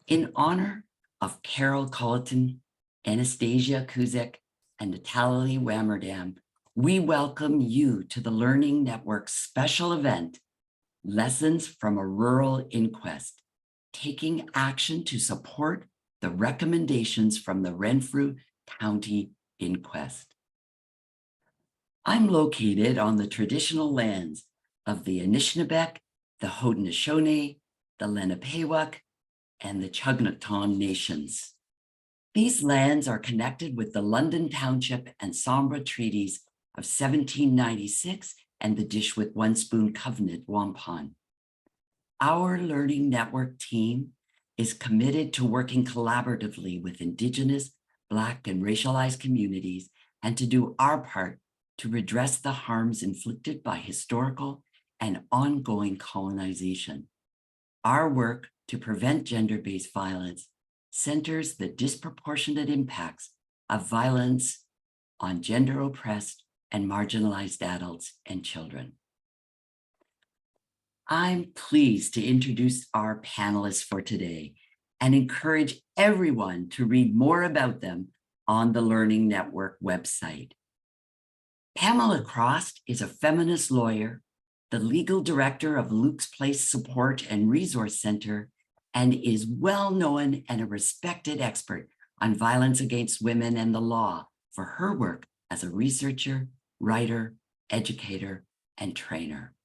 In honor of Carol Culleton, Anastasia Kuzyk, and Nathalie Warmerdam, we welcome you to the Learning Network's special event, Lessons from a Rural Inquest, taking action to support the recommendations from the Renfrew County Inquest. I'm located on the traditional lands of the Anishinaabeg, the Haudenosaunee, the Lenapeewuk, and the Chugnaton nations. These lands are connected with the London Township and Sombra Treaties of 1796 and the Dish with One Spoon Covenant Wampum. Our Learning Network team is committed to working collaboratively with Indigenous, Black, and racialized communities and to do our part to redress the harms inflicted by historical and ongoing colonization. Our work to prevent gender-based violence centers the disproportionate impacts of violence on gender-oppressed and marginalized adults and children. I'm pleased to introduce our panelists for today and encourage everyone to read more about them on the Learning Network website. Pamela Cross is a feminist lawyer, the legal director of Luke's Place Support and Resource Center, and is well known and a respected expert on violence against women and the law for her work as a researcher, writer, educator, and trainer.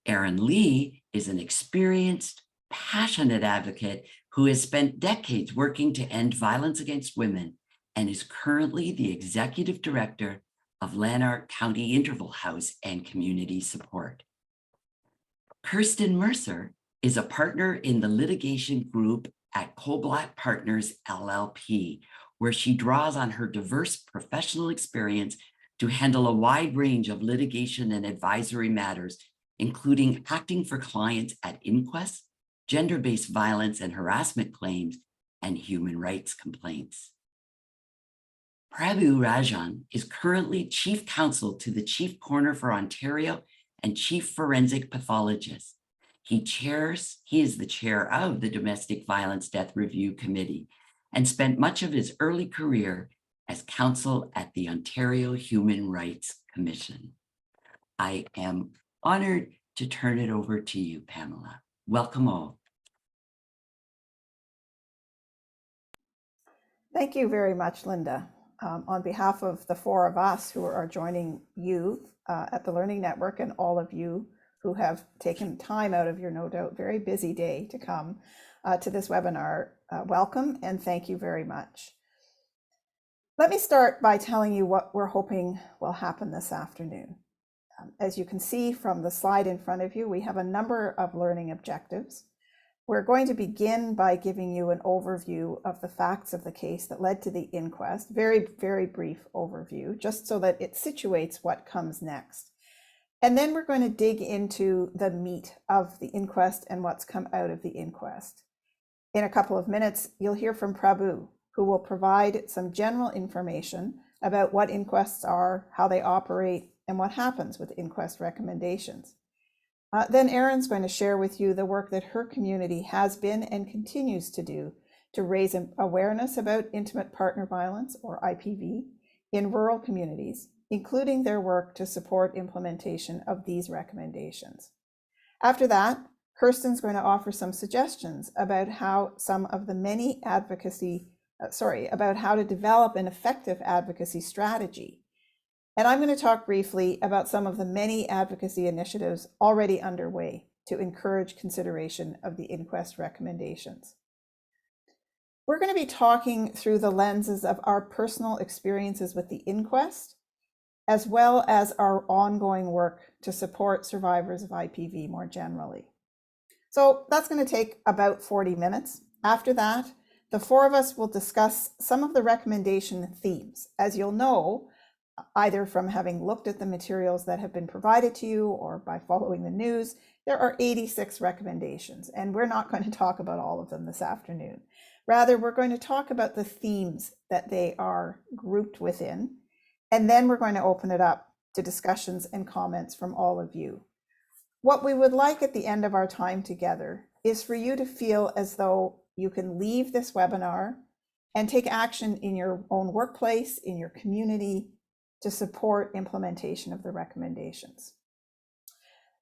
Erin Lee is an experienced, passionate advocate who has spent decades working to end violence against women and is currently the executive director of Lanark County Interval House and Community Support. Kirsten Mercer is a partner in the litigation group at Colblatt Partners LLP, where she draws on her diverse professional experience to handle a wide range of litigation and advisory matters, including acting for clients at inquests, gender-based violence and harassment claims, and human rights complaints. Prabhu Rajan is currently Chief Counsel to the Chief Coroner for Ontario and Chief Forensic Pathologist. He is the chair of the Domestic Violence Death Review Committee and spent much of his early career as counsel at the Ontario Human Rights Commission. I am honored to turn it over to you, Pamela. Welcome all. Thank you very much, Linda. On behalf of the four of us who are joining you at the Learning Network and all of you who have taken time out of your no doubt very busy day to come to this webinar, welcome and thank you very much. Let me start by telling you what we're hoping will happen this afternoon. As you can see from the slide in front of you, we have a number of learning objectives. We're going to begin by giving you an overview of the facts of the case that led to the inquest, very, very brief overview, just so that it situates what comes next. And then we're going to dig into the meat of the inquest and what's come out of the inquest. In a couple of minutes, you'll hear from Prabhu, who will provide some general information about what inquests are, how they operate, and what happens with inquest recommendations. Then Erin's going to share with you the work that her community has been and continues to do to raise awareness about intimate partner violence, or IPV, in rural communities, including their work to support implementation of these recommendations. After that, Kirsten's going to offer some suggestions about how some of the many about how to develop an effective advocacy strategy. And I'm going to talk briefly about some of the many advocacy initiatives already underway to encourage consideration of the inquest recommendations. We're going to be talking through the lenses of our personal experiences with the inquest, as well as our ongoing work to support survivors of IPV more generally. So that's going to take about 40 minutes. After that, the four of us will discuss some of the recommendation themes. As you'll know, either from having looked at the materials that have been provided to you or by following the news, there are 86 recommendations, and we're not going to talk about all of them this afternoon. Rather, we're going to talk about the themes that they are grouped within, and then we're going to open it up to discussions and comments from all of you. What we would like at the end of our time together is for you to feel as though you can leave this webinar and take action in your own workplace, in your community, to support implementation of the recommendations.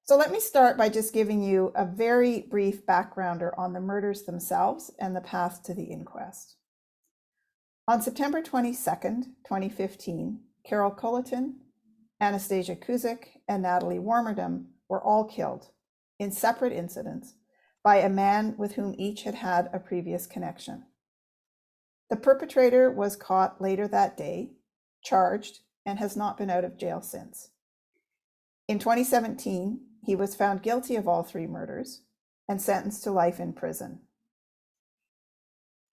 So let me start by just giving you a very brief backgrounder on the murders themselves and the path to the inquest. On September 22nd, 2015, Carol Culleton, Anastasia Kuzyk, and Nathalie Warmerdam were all killed in separate incidents by a man with whom each had had a previous connection. The perpetrator was caught later that day, charged, and has not been out of jail since. In 2017, he was found guilty of all three murders and sentenced to life in prison.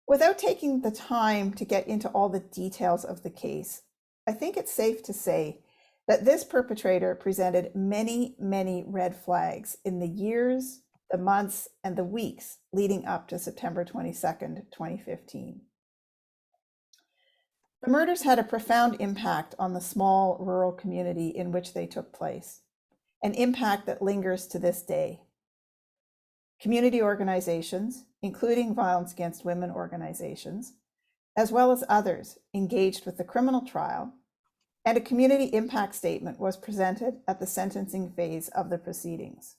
Without taking the time to get into all the details of the case, I think it's safe to say that this perpetrator presented many, many red flags in the years, the months, and the weeks leading up to September 22nd, 2015. The murders had a profound impact on the small rural community in which they took place, an impact that lingers to this day. Community organizations, including violence against women organizations, as well as others, engaged with the criminal trial, and a community impact statement was presented at the sentencing phase of the proceedings.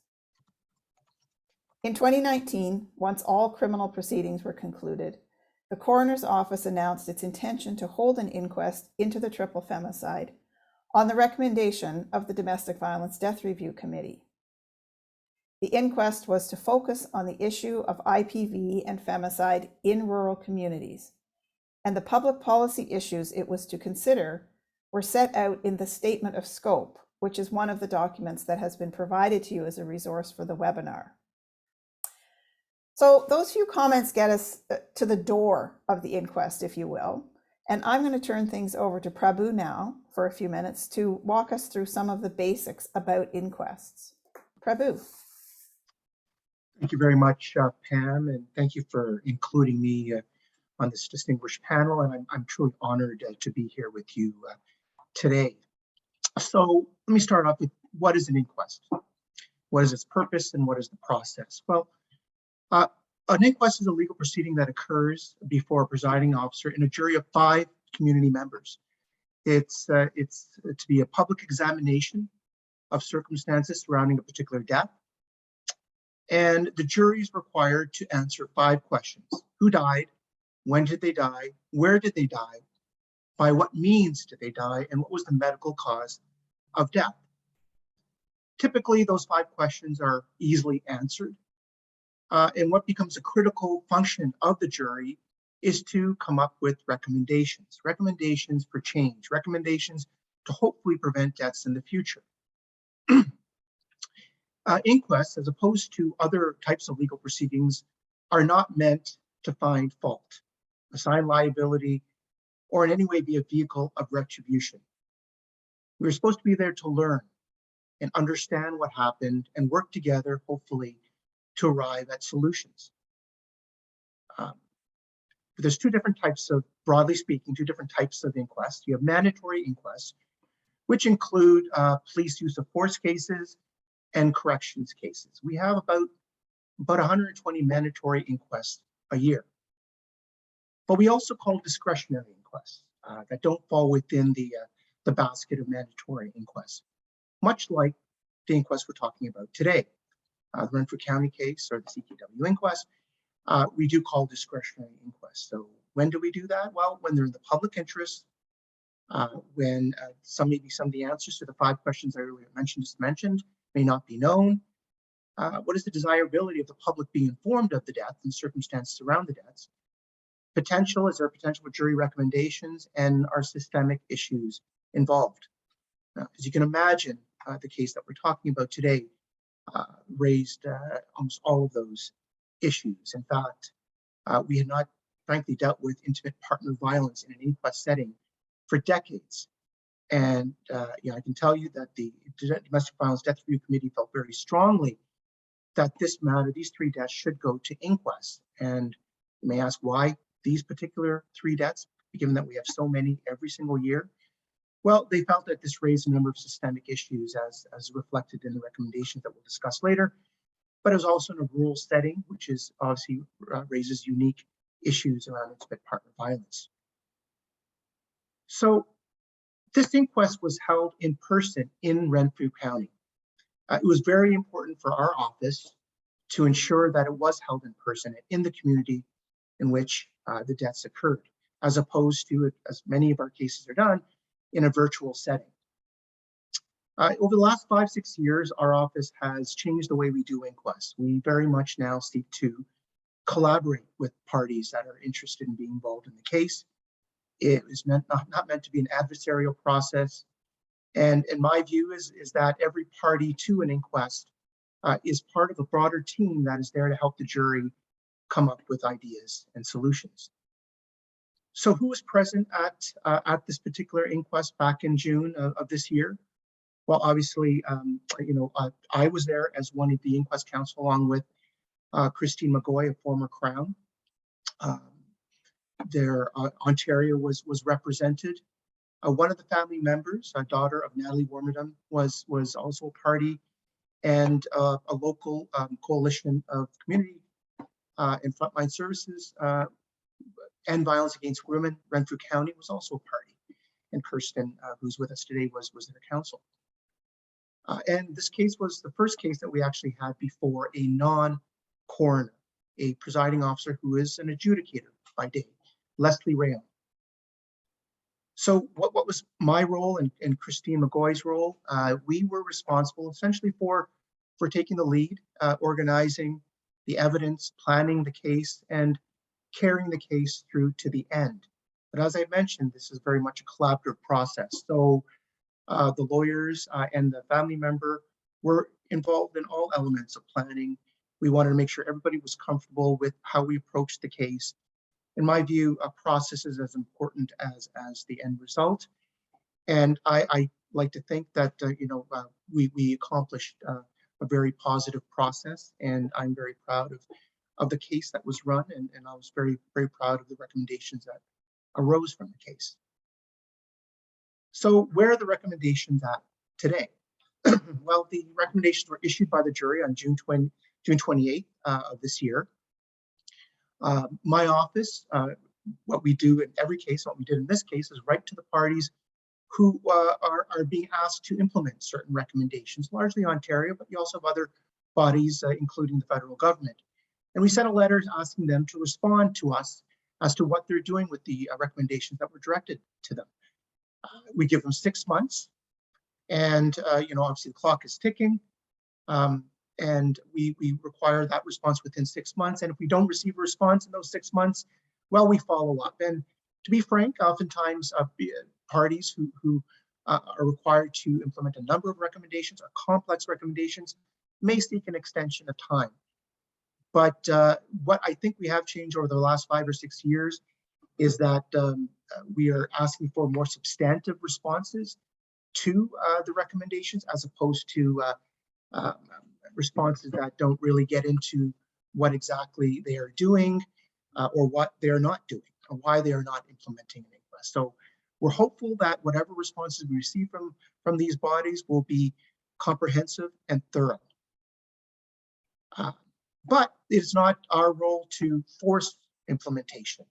In 2019, once all criminal proceedings were concluded, the coroner's office announced its intention to hold an inquest into the triple femicide on the recommendation of the Domestic Violence Death Review Committee. The inquest was to focus on the issue of IPV and femicide in rural communities, and the public policy issues it was to consider were set out in the Statement of Scope, which is one of the documents that has been provided to you as a resource for the webinar. So those few comments get us to the door of the inquest, if you will, and I'm going to turn things over to Prabhu now for a few minutes to walk us through some of the basics about inquests. Prabhu. Thank you very much, Pam, and thank you for including me on this distinguished panel, and I'm truly honored to be here with you today. So let me start off with what is an inquest? What is its purpose and what is the process? Well, an inquest is a legal proceeding that occurs before a presiding officer in a jury of 5 community members. It's to be a public examination of circumstances surrounding a particular death. And the jury is required to answer 5 questions. Who died? When did they die? Where did they die? By what means did they die? And what was the medical cause of death? Typically, those 5 questions are easily answered. And what becomes a critical function of the jury is to come up with recommendations for change, recommendations to hopefully prevent deaths in the future. Inquests, as opposed to other types of legal proceedings, are not meant to find fault, assign liability, or in any way be a vehicle of retribution. We're supposed to be there to learn and understand what happened and work together, hopefully, to arrive at solutions. There's 2 different types of, broadly speaking, 2 different types of inquests. You have mandatory inquests, which include police use of force cases and corrections cases. We have about 120 mandatory inquests a year. But we also call discretionary inquests that don't fall within the basket of mandatory inquests, much like the inquest we're talking about today. The Renfrew County case or the CKW inquest, we do call discretionary inquests. So when do we do that? Well, when they're in the public interest, when maybe some of the answers to the 5 questions I earlier mentioned may not be known. What is the desirability of the public being informed of the death and circumstances around the deaths? Is there potential for jury recommendations, and are systemic issues involved? As you can imagine, the case that we're talking about today raised almost all of those issues. In fact, we had not, frankly, dealt with intimate partner violence in an inquest setting for decades. And I can tell you that the Domestic Violence Death Review Committee felt very strongly that this matter, these 3 deaths, should go to inquest. And you may ask why these particular 3 deaths, given that we have so many every single year. Well, they felt that this raised a number of systemic issues as reflected in the recommendations that we'll discuss later. but it was also in a rural setting, which is obviously raises unique issues around intimate partner violence. So this inquest was held in person in Renfrew County. It was very important for our office to ensure that it was held in person in the community in which the deaths occurred, as opposed to, as many of our cases are done, in a virtual setting. Over the last 5-6 years, our office has changed the way we do inquests. We very much now seek to collaborate with parties that are interested in being involved in the case. It is not meant to be an adversarial process. And in my view is that every party to an inquest is part of a broader team that is there to help the jury come up with ideas and solutions. So who was present at this particular inquest back in June of this year? Well, obviously, I was there as one of the inquest counsel, along with Christine McGoy, a former Crown. Ontario was represented. One of the family members, a daughter of Nathalie Warmerdam, was also a party, and a local coalition of community and frontline services and violence against women, Renfrew County, was also a party. And Kirsten, who's with us today, was the counsel. And this case was the first case that we actually had before a non-coroner, a presiding officer who is an adjudicator by day, Leslie Rayon. So what was my role and Christine McGoy's role? We were responsible essentially for taking the lead, organizing the evidence, planning the case, and carrying the case through to the end. But as I mentioned, this is very much a collaborative process. So the lawyers and the family member were involved in all elements of planning. We wanted to make sure everybody was comfortable with how we approached the case. In my view, a process is as important as the end result. And I like to think that we accomplished a very positive process, and I'm very proud of the case that was run, and I was very, very proud of the recommendations that arose from the case. So where are the recommendations at today? Well, the recommendations were issued by the jury on June 28th of this year. My office, what we do in every case, what we did in this case, is write to the parties who are being asked to implement certain recommendations, largely Ontario, but you also have other bodies, including the federal government. And we sent a letter asking them to respond to us as to what they're doing with the recommendations that were directed to them. We give them 6 months, and obviously the clock is ticking, and we require that response within 6 months. And if we don't receive a response in those 6 months, well, we follow up. And to be frank, oftentimes parties who are required to implement a number of recommendations or complex recommendations may seek an extension of time. But what I think we have changed over the last 5 or 6 years is that we are asking for more substantive responses to the recommendations, as opposed to responses that don't really get into what exactly they are doing or what they are not doing or why they are not implementing an inquest. So we're hopeful that whatever responses we receive from these bodies will be comprehensive and thorough. But it's not our role to force implementation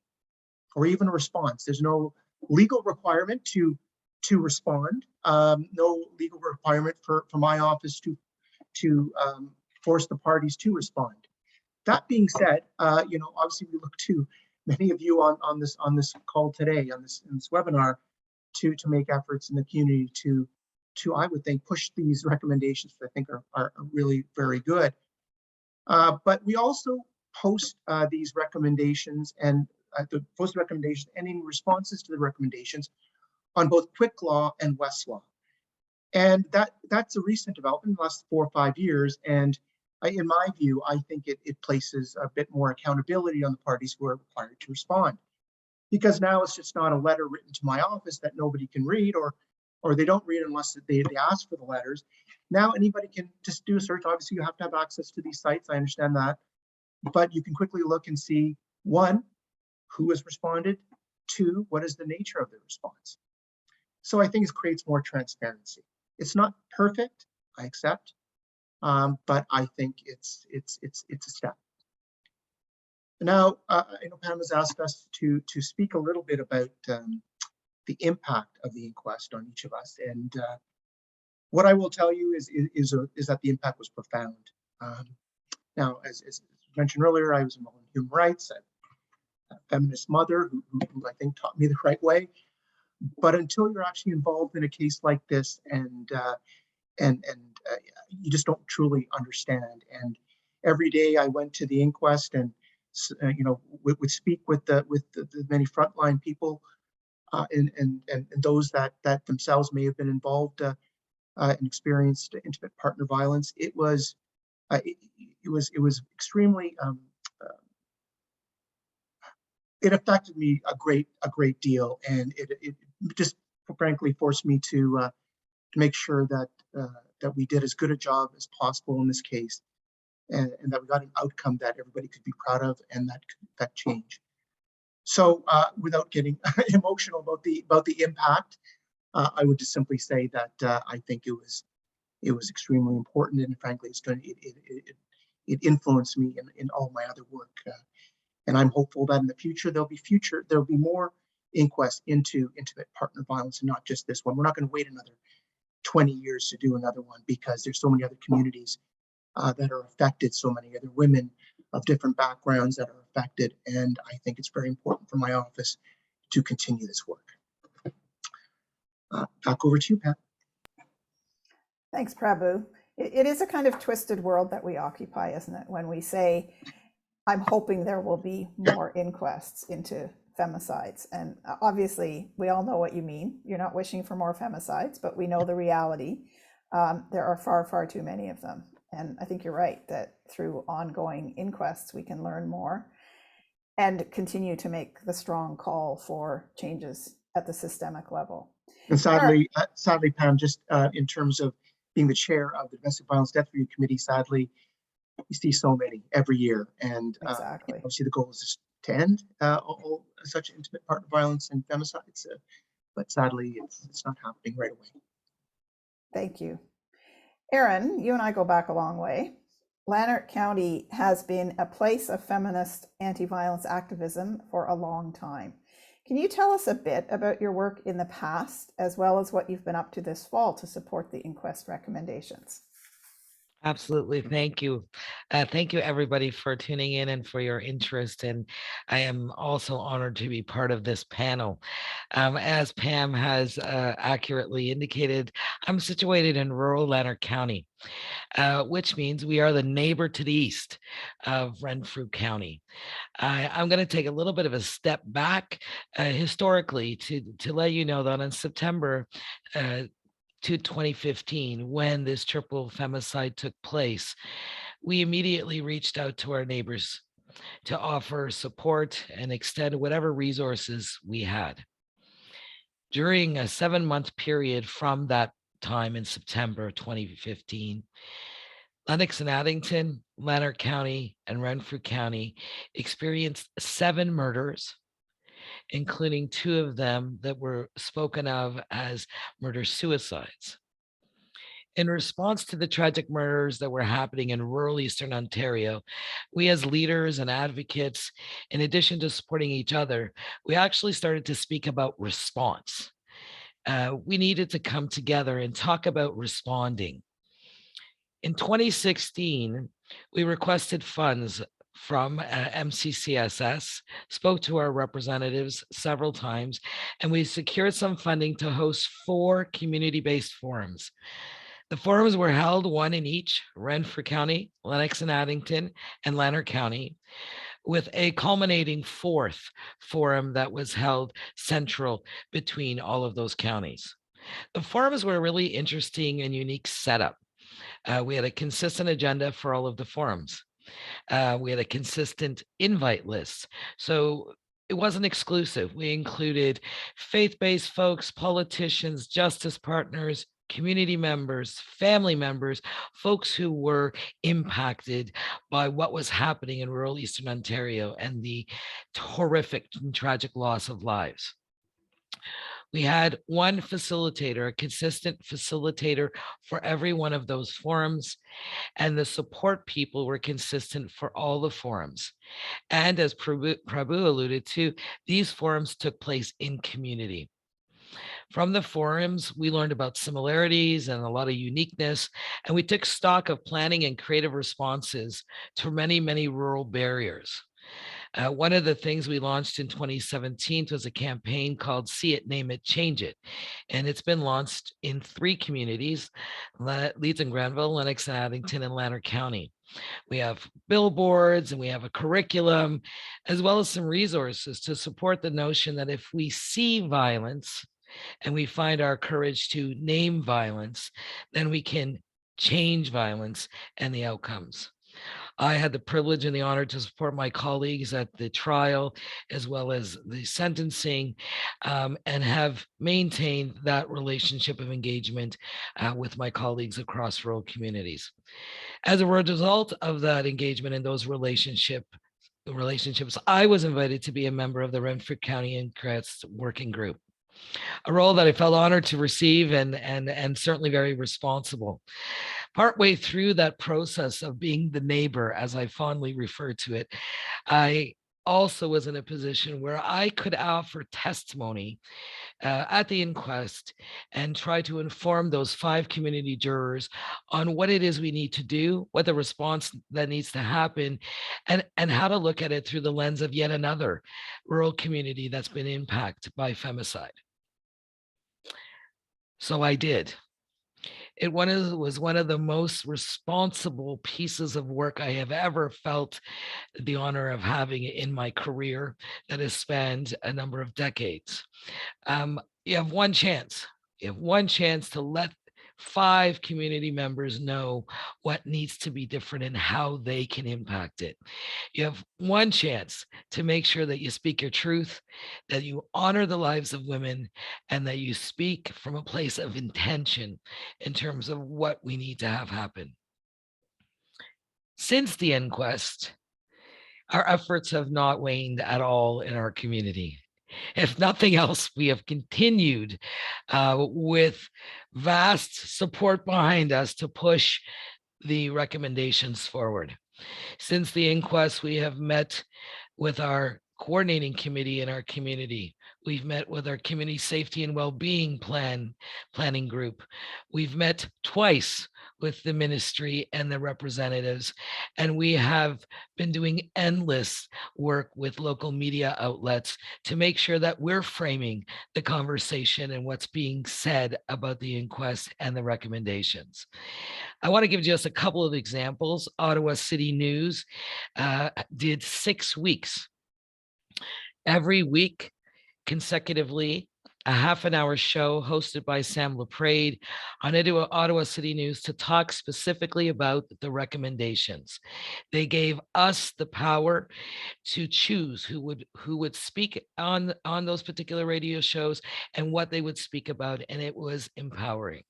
or even a response. There's no legal requirement to respond, no legal requirement for my office to force the parties to respond. That being said, obviously we look to many of you on this call today, in this webinar, to make efforts in the community to I would think push these recommendations that I think are really very good. But we also post these recommendations and post recommendations and in responses to the recommendations on both Quick Law and Westlaw. And that's a recent development in the last 4 or 5 years. And in my view, I think it places a bit more accountability on the parties who are required to respond. Because now it's just not a letter written to my office that nobody can read, or they don't read unless they ask for the letters. Now anybody can just do a search. Obviously, you have to have access to these sites. I understand that. But you can quickly look and see, 1, who has responded, 2, what is the nature of the response. So I think it creates more transparency. It's not perfect, I accept, but I think it's a step. Now, I know Pam has asked us to speak a little bit about the impact of the inquest on each of us, and what I will tell you is that the impact was profound. Now, as mentioned earlier, I was involved in human rights. I'm a feminist mother who I think taught me the right way. But until you're actually involved in a case like this, and you just don't truly understand. And every day I went to the inquest, and would speak with the many frontline people, and those that themselves may have been involved and experienced intimate partner violence. It was extremely it affected me a great deal, and it just frankly forced me to make sure that we did as good a job as possible in this case, and that we got an outcome that everybody could be proud of, and that change. So without getting emotional about the impact, I would just simply say that I think it was extremely important, and frankly, it influenced me in all my other work. And I'm hopeful that in the future there'll be more inquests into intimate partner violence, and not just this one. We're not going to wait another 20 years to do another one, because there's so many other communities that are affected, so many other women of different backgrounds that are affected, and I think it's very important for my office to continue this work. Back over to you, Pat. Thanks, Prabhu. It is a kind of twisted world that we occupy, isn't it? When we say, I'm hoping there will be more inquests into femicides. And obviously, we all know what you mean. You're not wishing for more femicides, but we know the reality. There are far, far too many of them. And I think you're right that through ongoing inquests, we can learn more and continue to make the strong call for changes at the systemic level. And sadly, Pam, just in terms of being the chair of the Domestic Violence Death Review Committee, sadly, we see so many every year. And exactly. Obviously the goal is to end all such intimate partner violence and femicides, but sadly, it's not happening right away. Thank you. Erin, you and I go back a long way. Lanark County has been a place of feminist anti-violence activism for a long time. Can you tell us a bit about your work in the past, as well as what you've been up to this fall to support the inquest recommendations? Absolutely. Thank you. Thank you, everybody, for tuning in and for your interest. And I am also honored to be part of this panel. As Pam has accurately indicated, I'm situated in rural Lanark County, which means we are the neighbor to the east of Renfrew County. I'm going to take a little bit of a step back historically to let you know that on September 2015, when this triple femicide took place, we immediately reached out to our neighbors to offer support and extend whatever resources we had. During a 7-month period from that time in September 2015, Lennox and Addington, Lanark County, and Renfrew County experienced 7 murders, including 2 of them that were spoken of as murder-suicides. In response to the tragic murders that were happening in rural Eastern Ontario, we as leaders and advocates, in addition to supporting each other, we actually started to speak about response. We needed to come together and talk about responding. In 2016, we requested funds from MCCSS, spoke to our representatives several times, and we secured some funding to host 4 community-based forums. The forums were held, 1 in each Renfrew County, Lennox and Addington, and Lanark County, with a culminating 4th forum that was held central between all of those counties. The forums were a really interesting and unique setup. We had a consistent agenda for all of the forums. We had a consistent invite list. So it wasn't exclusive. We included faith-based folks, politicians, justice partners, community members, family members, folks who were impacted by what was happening in rural Eastern Ontario and the horrific and tragic loss of lives. We had one facilitator, a consistent facilitator for every one of those forums, and the support people were consistent for all the forums. And as Prabhu alluded to, these forums took place in community. From the forums, we learned about similarities and a lot of uniqueness, and we took stock of planning and creative responses to many, many rural barriers. One of the things we launched in 2017 was a campaign called See It, Name It, Change It. And it's been launched in 3 communities, Leeds and Granville, Lennox and Addington, and Lanark County. We have billboards and we have a curriculum, as well as some resources to support the notion that if we see violence and we find our courage to name violence, then we can change violence and the outcomes. I had the privilege and the honor to support my colleagues at the trial as well as the sentencing, and have maintained that relationship of engagement with my colleagues across rural communities. As a result of that engagement and those relationships, I was invited to be a member of the Renfrew County Inquest Working Group, a role that I felt honored to receive and certainly very responsible. Partway through that process of being the neighbor, as I fondly refer to it, I also was in a position where I could offer testimony at the inquest and try to inform those 5 community jurors on what it is we need to do, what the response that needs to happen, and how to look at it through the lens of yet another rural community that's been impacted by femicide. So I did. It was one of the most responsible pieces of work I have ever felt the honor of having in my career that has spanned a number of decades. You have one chance. You have one chance to let 5 community members know what needs to be different and how they can impact it. You have one chance to make sure that you speak your truth, that you honor the lives of women, and that you speak from a place of intention in terms of what we need to have happen. Since the inquest, our efforts have not waned at all in our community. If nothing else, we have continued with vast support behind us to push the recommendations forward. Since the inquest, we have met with our coordinating committee in our community. We've met with our community safety and well-being planning group. We've met twice with the ministry and the representatives, and we have been doing endless work with local media outlets to make sure that we're framing the conversation and what's being said about the inquest and the recommendations. I want to give just a couple of examples. Ottawa City News did 6 weeks. Every week, consecutively, a half-an-hour show hosted by Sam LaPrade on Ottawa City News to talk specifically about the recommendations. They gave us the power to choose who would speak on those particular radio shows and what they would speak about, and it was empowering.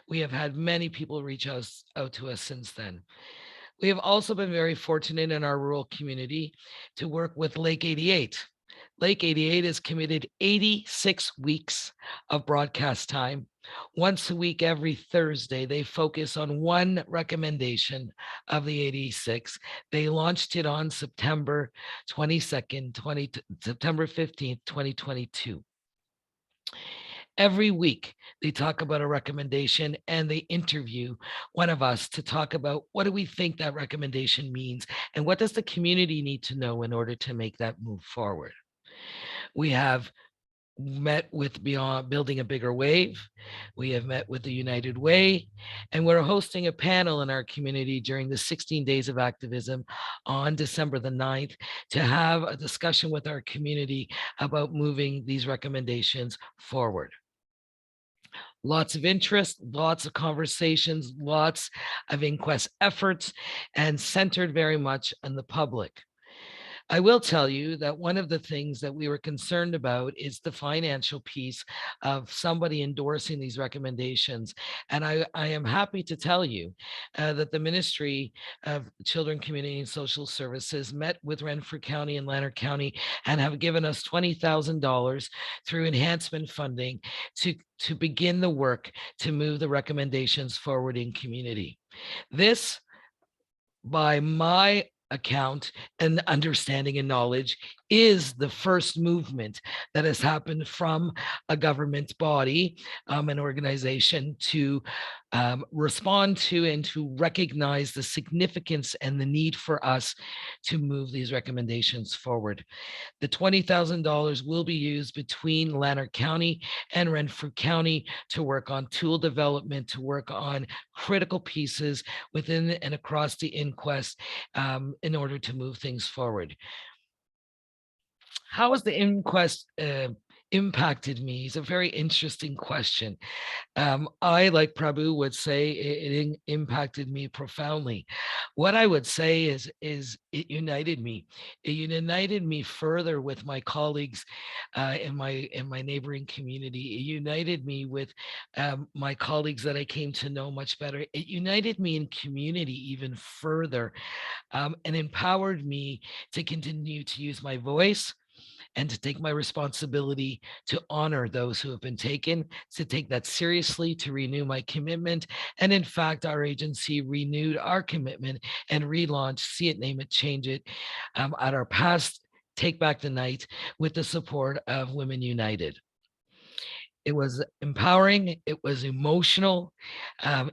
We have had many people reach out to us since then. We have also been very fortunate in our rural community to work with Lake 88. Lake 88 has committed 86 weeks of broadcast time. Once a week, every Thursday, they focus on one recommendation of the 86. They launched it on September 22nd, September 15th, 2022. Every week, they talk about a recommendation and they interview one of us to talk about what do we think that recommendation means and what does the community need to know in order to make that move forward. We have met with Beyond Building a Bigger Wave. We have met with the United Way, and we're hosting a panel in our community during the 16 days of activism on December the 9th to have a discussion with our community about moving these recommendations forward. Lots of interest, lots of conversations, lots of inquest efforts, and centered very much on the public. I will tell you that one of the things that we were concerned about is the financial piece of somebody endorsing these recommendations. And I am happy to tell you that the Ministry of Children, Community and Social Services met with Renfrew County and Lanark County and have given us $20,000 through enhancement funding to begin the work to move the recommendations forward in community. This, by my account and understanding and knowledge, is the first movement that has happened from a government body, an organization, to respond to and to recognize the significance and the need for us to move these recommendations forward. The $20,000 will be used between Lanark County and Renfrew County to work on tool development, to work on critical pieces within and across the inquest in order to move things forward. How has the inquest impacted me is a very interesting question. I, like Prabhu would say, it impacted me profoundly. What I would say is it united me. It united me further with my colleagues in my neighboring community. It united me with my colleagues that I came to know much better. It united me in community even further, and empowered me to continue to use my voice and to take my responsibility to honor those who have been taken, to take that seriously, to renew my commitment. And in fact, our agency renewed our commitment and relaunched See It, Name It, Change It at our past Take Back the Night with the support of Women United. It was empowering, it was emotional,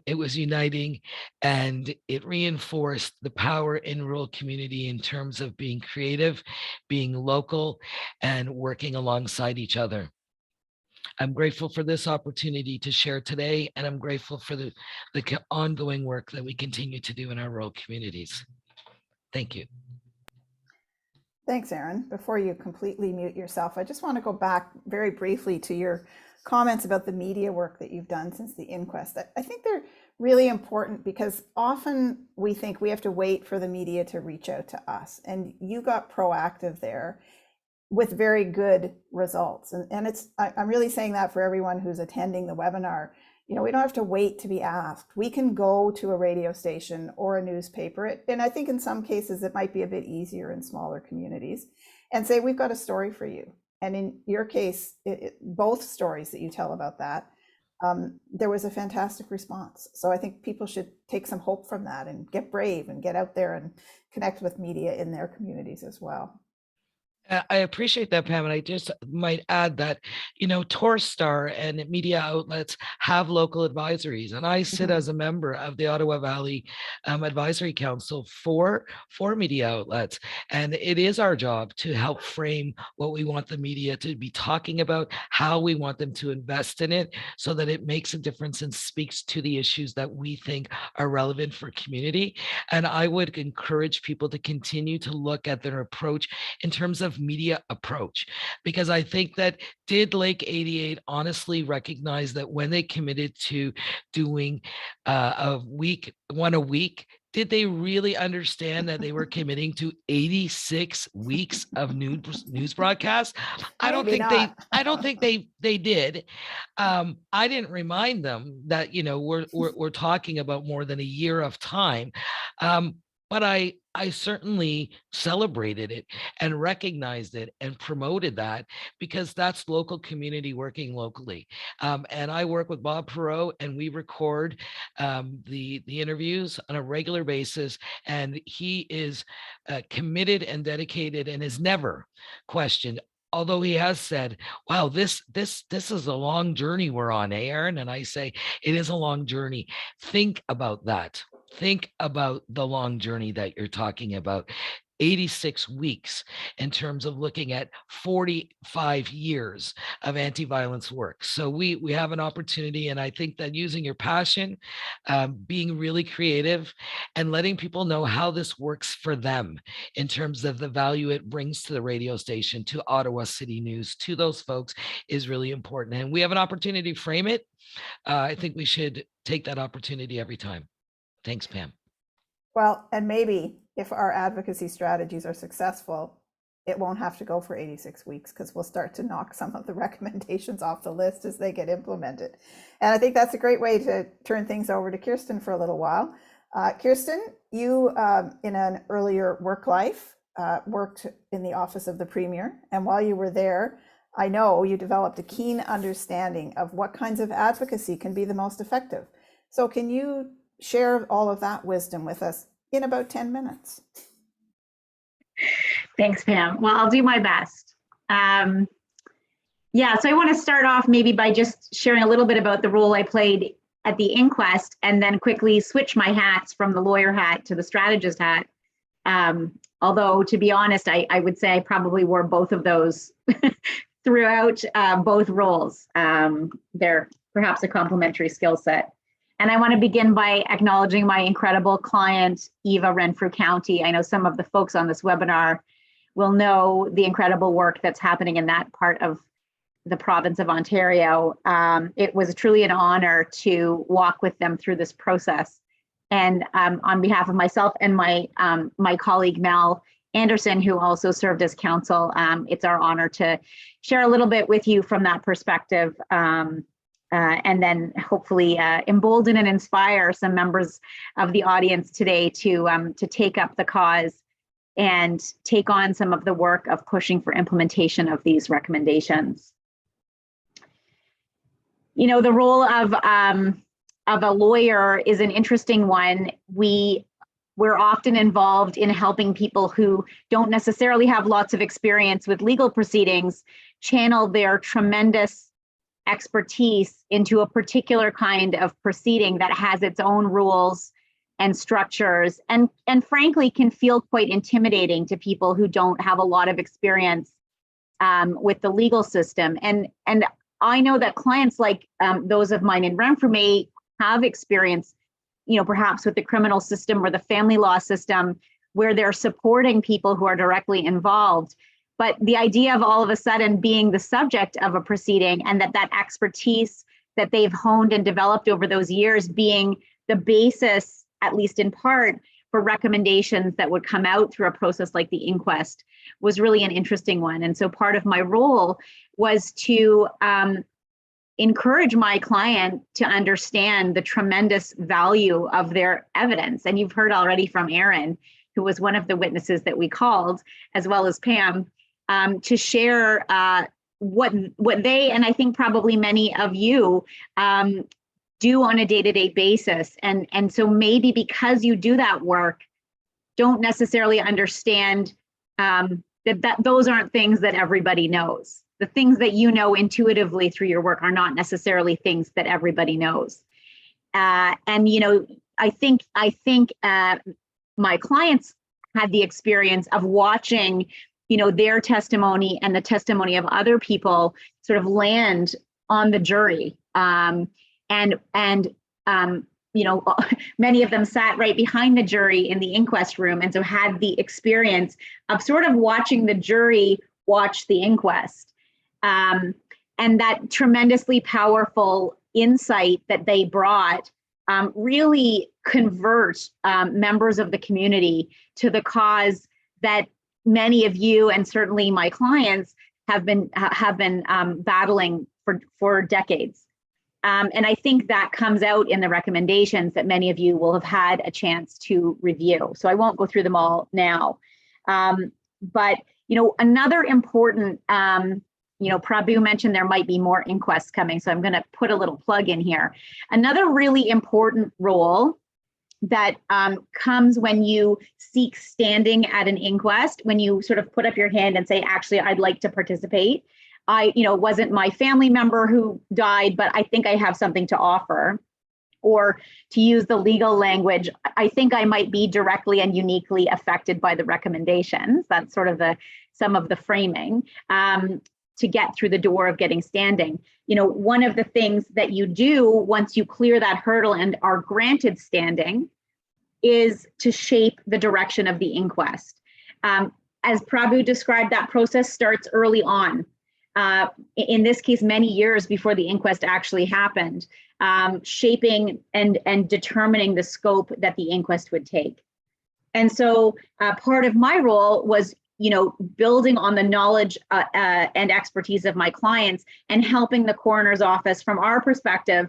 it was uniting, and it reinforced the power in rural community in terms of being creative, being local, and working alongside each other. I'm grateful for this opportunity to share today, and I'm grateful for the ongoing work that we continue to do in our rural communities. Thank you. Thanks, Aaron. Before you completely mute yourself, I just want to go back very briefly to your comments about the media work that you've done since the inquest. I think they're really important because often we think we have to wait for the media to reach out to us. And you got proactive there with very good results. And I'm really saying that for everyone who's attending the webinar. You know, we don't have to wait to be asked. We can go to a radio station or a newspaper. And I think in some cases it might be a bit easier in smaller communities, and say, we've got a story for you. And in your case, both stories that you tell about that, there was a fantastic response. So I think people should take some hope from that and get brave and get out there and connect with media in their communities as well. I appreciate that, Pam, and I just might add that, you know, Torstar and media outlets have local advisories, and I sit as a member of the Ottawa Valley Advisory Council for media outlets, and it is our job to help frame what we want the media to be talking about, how we want them to invest in it, so that it makes a difference and speaks to the issues that we think are relevant for community. And I would encourage people to continue to look at their approach in terms of media approach, because I think that did Lake 88 honestly recognize that when they committed to doing one a week, did they really understand that they were committing to 86 weeks of news broadcasts? I don't think they did. I didn't remind them that, you know, we're talking about more than a year of time. But I certainly celebrated it and recognized it and promoted that, because that's local community working locally. And I work with Bob Perot, and we record the interviews on a regular basis. And he is committed and dedicated and is never questioned. Although he has said, wow, this is a long journey we're on, Aaron? And I say, it is a long journey. Think about that. Think about the long journey that you're talking about. 86 weeks in terms of looking at 45 years of anti-violence work. So we have an opportunity, and I think that using your passion, being really creative, and letting people know how this works for them in terms of the value it brings to the radio station, to Ottawa City News, to those folks, is really important. And we have an opportunity to frame it. I think we should take that opportunity every time. Thanks, Pam. Well, and maybe if our advocacy strategies are successful, it won't have to go for 86 weeks because we'll start to knock some of the recommendations off the list as they get implemented. And I think that's a great way to turn things over to Kirsten for a little while. Kirsten, you in an earlier work life worked in the office of the Premier. And while you were there, I know you developed a keen understanding of what kinds of advocacy can be the most effective. So can you share all of that wisdom with us in about 10 minutes? Thanks, Pam. Well, I'll do my best. Yeah, so I want to start off maybe by just sharing a little bit about the role I played at the inquest, and then quickly switch my hats from the lawyer hat to the strategist hat. Although, to be honest, I would say I probably wore both of those throughout both roles. They're perhaps a complementary skill set. And I want to begin by acknowledging my incredible client, Eva Renfrew County. I know some of the folks on this webinar will know the incredible work that's happening in that part of the province of Ontario. It was truly an honor to walk with them through this process. And on behalf of myself and my colleague, Mel Anderson, who also served as counsel, it's our honor to share a little bit with you from that perspective. And then hopefully embolden and inspire some members of the audience today to take up the cause and take on some of the work of pushing for implementation of these recommendations. You know, the role of a lawyer is an interesting one. We're often involved in helping people who don't necessarily have lots of experience with legal proceedings channel their tremendous expertise into a particular kind of proceeding that has its own rules and structures, and frankly can feel quite intimidating to people who don't have a lot of experience with the legal system. And I know that clients like those of mine in Renfrew may have experience, you know, perhaps with the criminal system or the family law system, where they're supporting people who are directly involved. But the idea of all of a sudden being the subject of a proceeding, and that expertise that they've honed and developed over those years being the basis, at least in part, for recommendations that would come out through a process like the inquest was really an interesting one. And so part of my role was to encourage my client to understand the tremendous value of their evidence. And you've heard already from Aaron, who was one of the witnesses that we called, as well as Pam, to share what they, and I think probably many of you, do on a day-to-day basis. And so maybe because you do that work, don't necessarily understand that those aren't things that everybody knows. The things that you know intuitively through your work are not necessarily things that everybody knows. And you know, I think my clients had the experience of watching, you know, their testimony and the testimony of other people sort of land on the jury. You know, many of them sat right behind the jury in the inquest room, and so had the experience of sort of watching the jury watch the inquest. And that tremendously powerful insight that they brought really convert members of the community to the cause that many of you, and certainly my clients, have been battling for decades. And I think that comes out in the recommendations that many of you will have had a chance to review. So I won't go through them all now. But you know, another important, you know, Prabhu mentioned there might be more inquests coming, so I'm going to put a little plug in here. Another really important role that comes when you seek standing at an inquest, when you sort of put up your hand and say, actually, I'd like to participate. You know, it wasn't my family member who died, but I think I have something to offer. Or to use the legal language, I think I might be directly and uniquely affected by the recommendations. That's sort of some of the framing to get through the door of getting standing. You know, one of the things that you do once you clear that hurdle and are granted standing is to shape the direction of the inquest. As Prabhu described, that process starts early on. In this case, many years before the inquest actually happened, shaping and determining the scope that the inquest would take. And so part of my role was building on the knowledge and expertise of my clients and helping the coroner's office, from our perspective,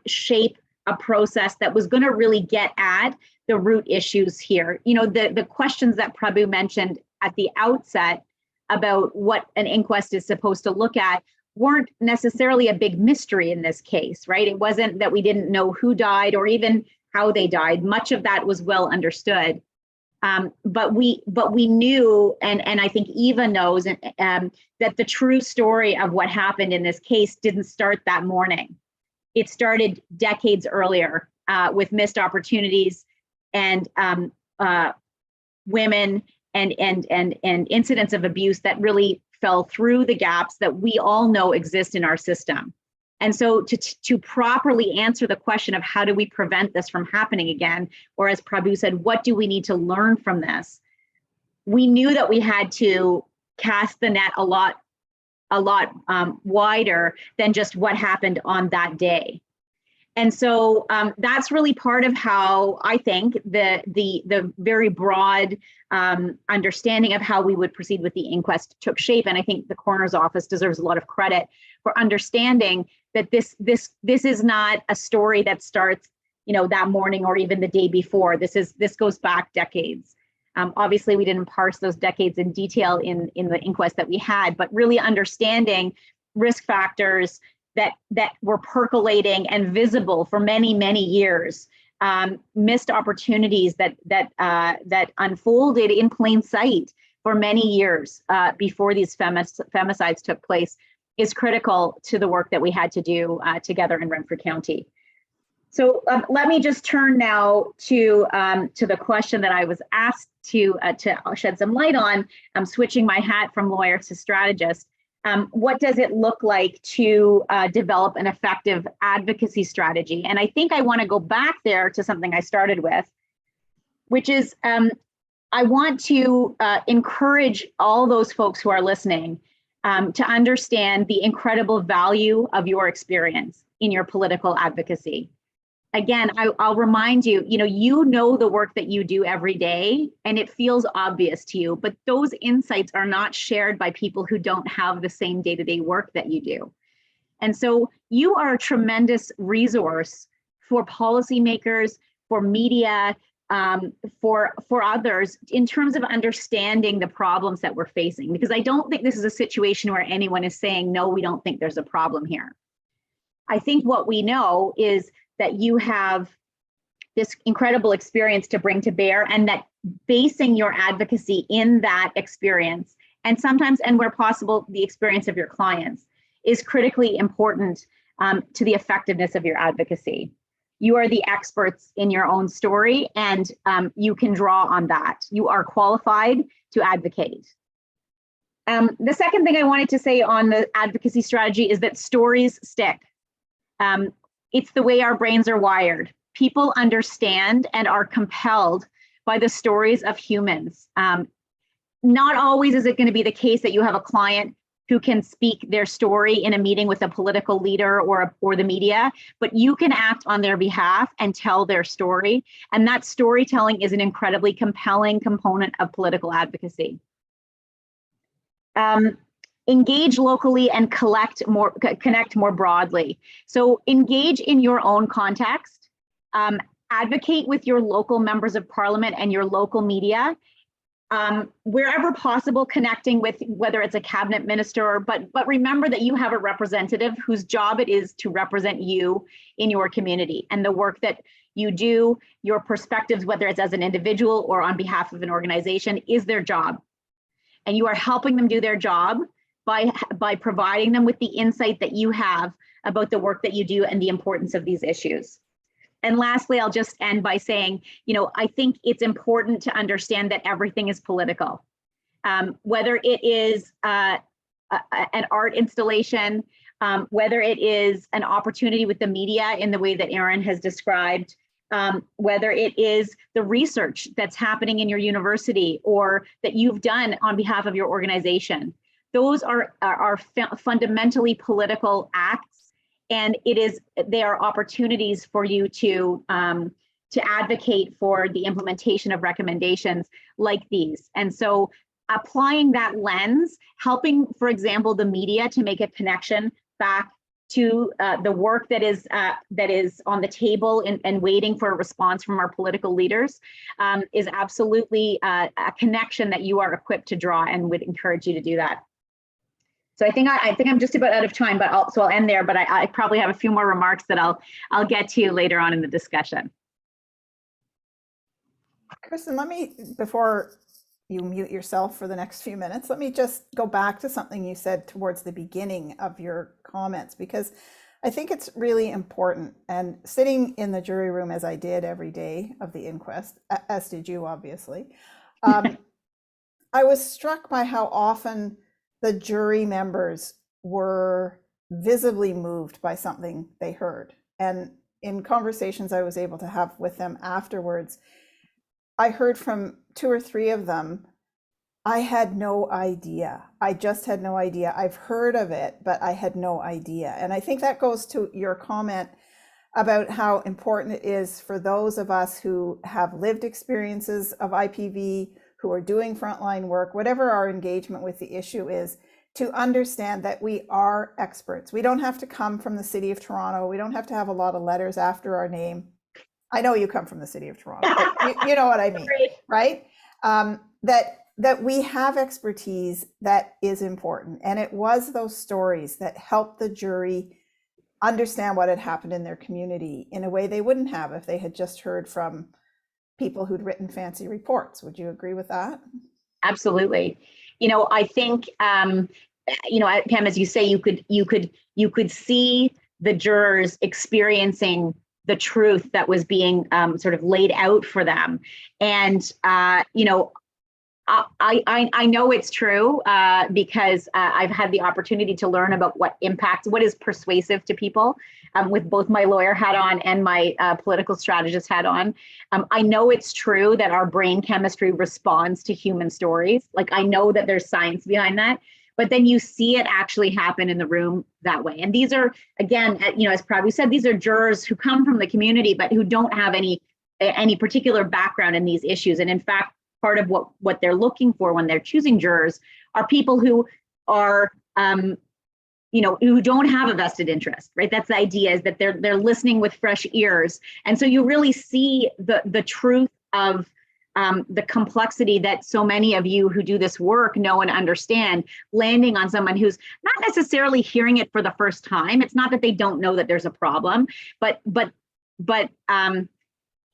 shape a process that was going to really get at the root issues here. The questions that Prabhu mentioned at the outset about what an inquest is supposed to look at weren't necessarily a big mystery in this case, right? It wasn't that we didn't know who died or even how they died. Much of that was well understood. But we knew, and I think Eva knows, that the true story of what happened in this case didn't start that morning. It started decades earlier with missed opportunities and women and incidents of abuse that really fell through the gaps that we all know exist in our system. And so to properly answer the question of how do we prevent this from happening again, or as Prabhu said, what do we need to learn from this? We knew that we had to cast the net a lot wider than just what happened on that day. And so that's really part of how I think the very broad understanding of how we would proceed with the inquest took shape. And I think the coroner's office deserves a lot of credit for understanding that this is not a story that starts, that morning or even the day before. This goes back decades. Obviously, we didn't parse those decades in detail in the inquest that we had, but really understanding risk factors that were percolating and visible for many, many years, missed opportunities that unfolded in plain sight for many years before these femicides took place, is critical to the work that we had to do together in Renfrew County. So let me just turn now to the question that I was asked to shed some light on. I'm switching my hat from lawyer to strategist. What does it look like to develop an effective advocacy strategy? And I think I want to go back there to something I started with, which is I want to encourage all those folks who are listening to understand the incredible value of your experience in your political advocacy. Again, I'll remind you, you know the work that you do every day, and it feels obvious to you, but those insights are not shared by people who don't have the same day-to-day work that you do. And so you are a tremendous resource for policymakers, for media, for others in terms of understanding the problems that we're facing, because I don't think this is a situation where anyone is saying, no, we don't think there's a problem here. I think what we know is that you have this incredible experience to bring to bear, and that basing your advocacy in that experience, and sometimes, and where possible, the experience of your clients, is critically important to the effectiveness of your advocacy. You are the experts in your own story, and you can draw on that. You are qualified to advocate. The second thing I wanted to say on the advocacy strategy is that stories stick. It's the way our brains are wired. People understand and are compelled by the stories of humans. Not always is it going to be the case that you have a client who can speak their story in a meeting with a political leader or the media, but you can act on their behalf and tell their story. And that storytelling is an incredibly compelling component of political advocacy. Engage locally and connect more broadly. So engage in your own context, advocate with your local members of parliament and your local media, wherever possible, connecting with whether it's a cabinet minister, but remember that you have a representative whose job it is to represent you in your community, and the work that you do, your perspectives, whether it's as an individual or on behalf of an organization, is their job. And you are helping them do their job by providing them with the insight that you have about the work that you do and the importance of these issues. And lastly, I'll just end by saying, I think it's important to understand that everything is political. Whether it is an art installation, whether it is an opportunity with the media in the way that Aaron has described, whether it is the research that's happening in your university or that you've done on behalf of your organization. Those are fundamentally political acts, and they are opportunities for you to advocate for the implementation of recommendations like these. And so applying that lens, helping, for example, the media to make a connection back to the work that is on the table and waiting for a response from our political leaders is absolutely a connection that you are equipped to draw, and would encourage you to do that. So I think I'm just about out of time, but I'll end there. But I probably have a few more remarks that I'll get to later on in the discussion. Kristen, before you mute yourself for the next few minutes, let me just go back to something you said towards the beginning of your comments, because I think it's really important. And sitting in the jury room, as I did every day of the inquest, as did you, obviously, I was struck by how often the jury members were visibly moved by something they heard. And in conversations I was able to have with them afterwards, I heard from 2 or 3 of them, I had no idea. I just had no idea. I've heard of it, but I had no idea. And I think that goes to your comment about how important it is for those of us who have lived experiences of IPV, who are doing frontline work, whatever our engagement with the issue is, to understand that we are experts. We don't have to come from the City of Toronto. We don't have to have a lot of letters after our name. I know you come from the City of Toronto, but you know what I mean, right? That we have expertise that is important. And it was those stories that helped the jury understand what had happened in their community in a way they wouldn't have if they had just heard from people who'd written fancy reports. Would you agree with that? Absolutely. I think, Pam, as you say, you could see the jurors experiencing the truth that was being sort of laid out for them. And, I know it's true because I've had the opportunity to learn about what is persuasive to people with both my lawyer hat on and my political strategist hat on. I know it's true that our brain chemistry responds to human stories. Like, I know that there's science behind that, but then you see it actually happen in the room that way. And these are, again, as Prabhu said, these are jurors who come from the community, but who don't have any particular background in these issues. And in fact, part of what they're looking for when they're choosing jurors are people who are, who don't have a vested interest, right? That's the idea, is that they're listening with fresh ears. And so you really see the truth of the complexity that so many of you who do this work know and understand, landing on someone who's not necessarily hearing it for the first time. It's not that they don't know that there's a problem, but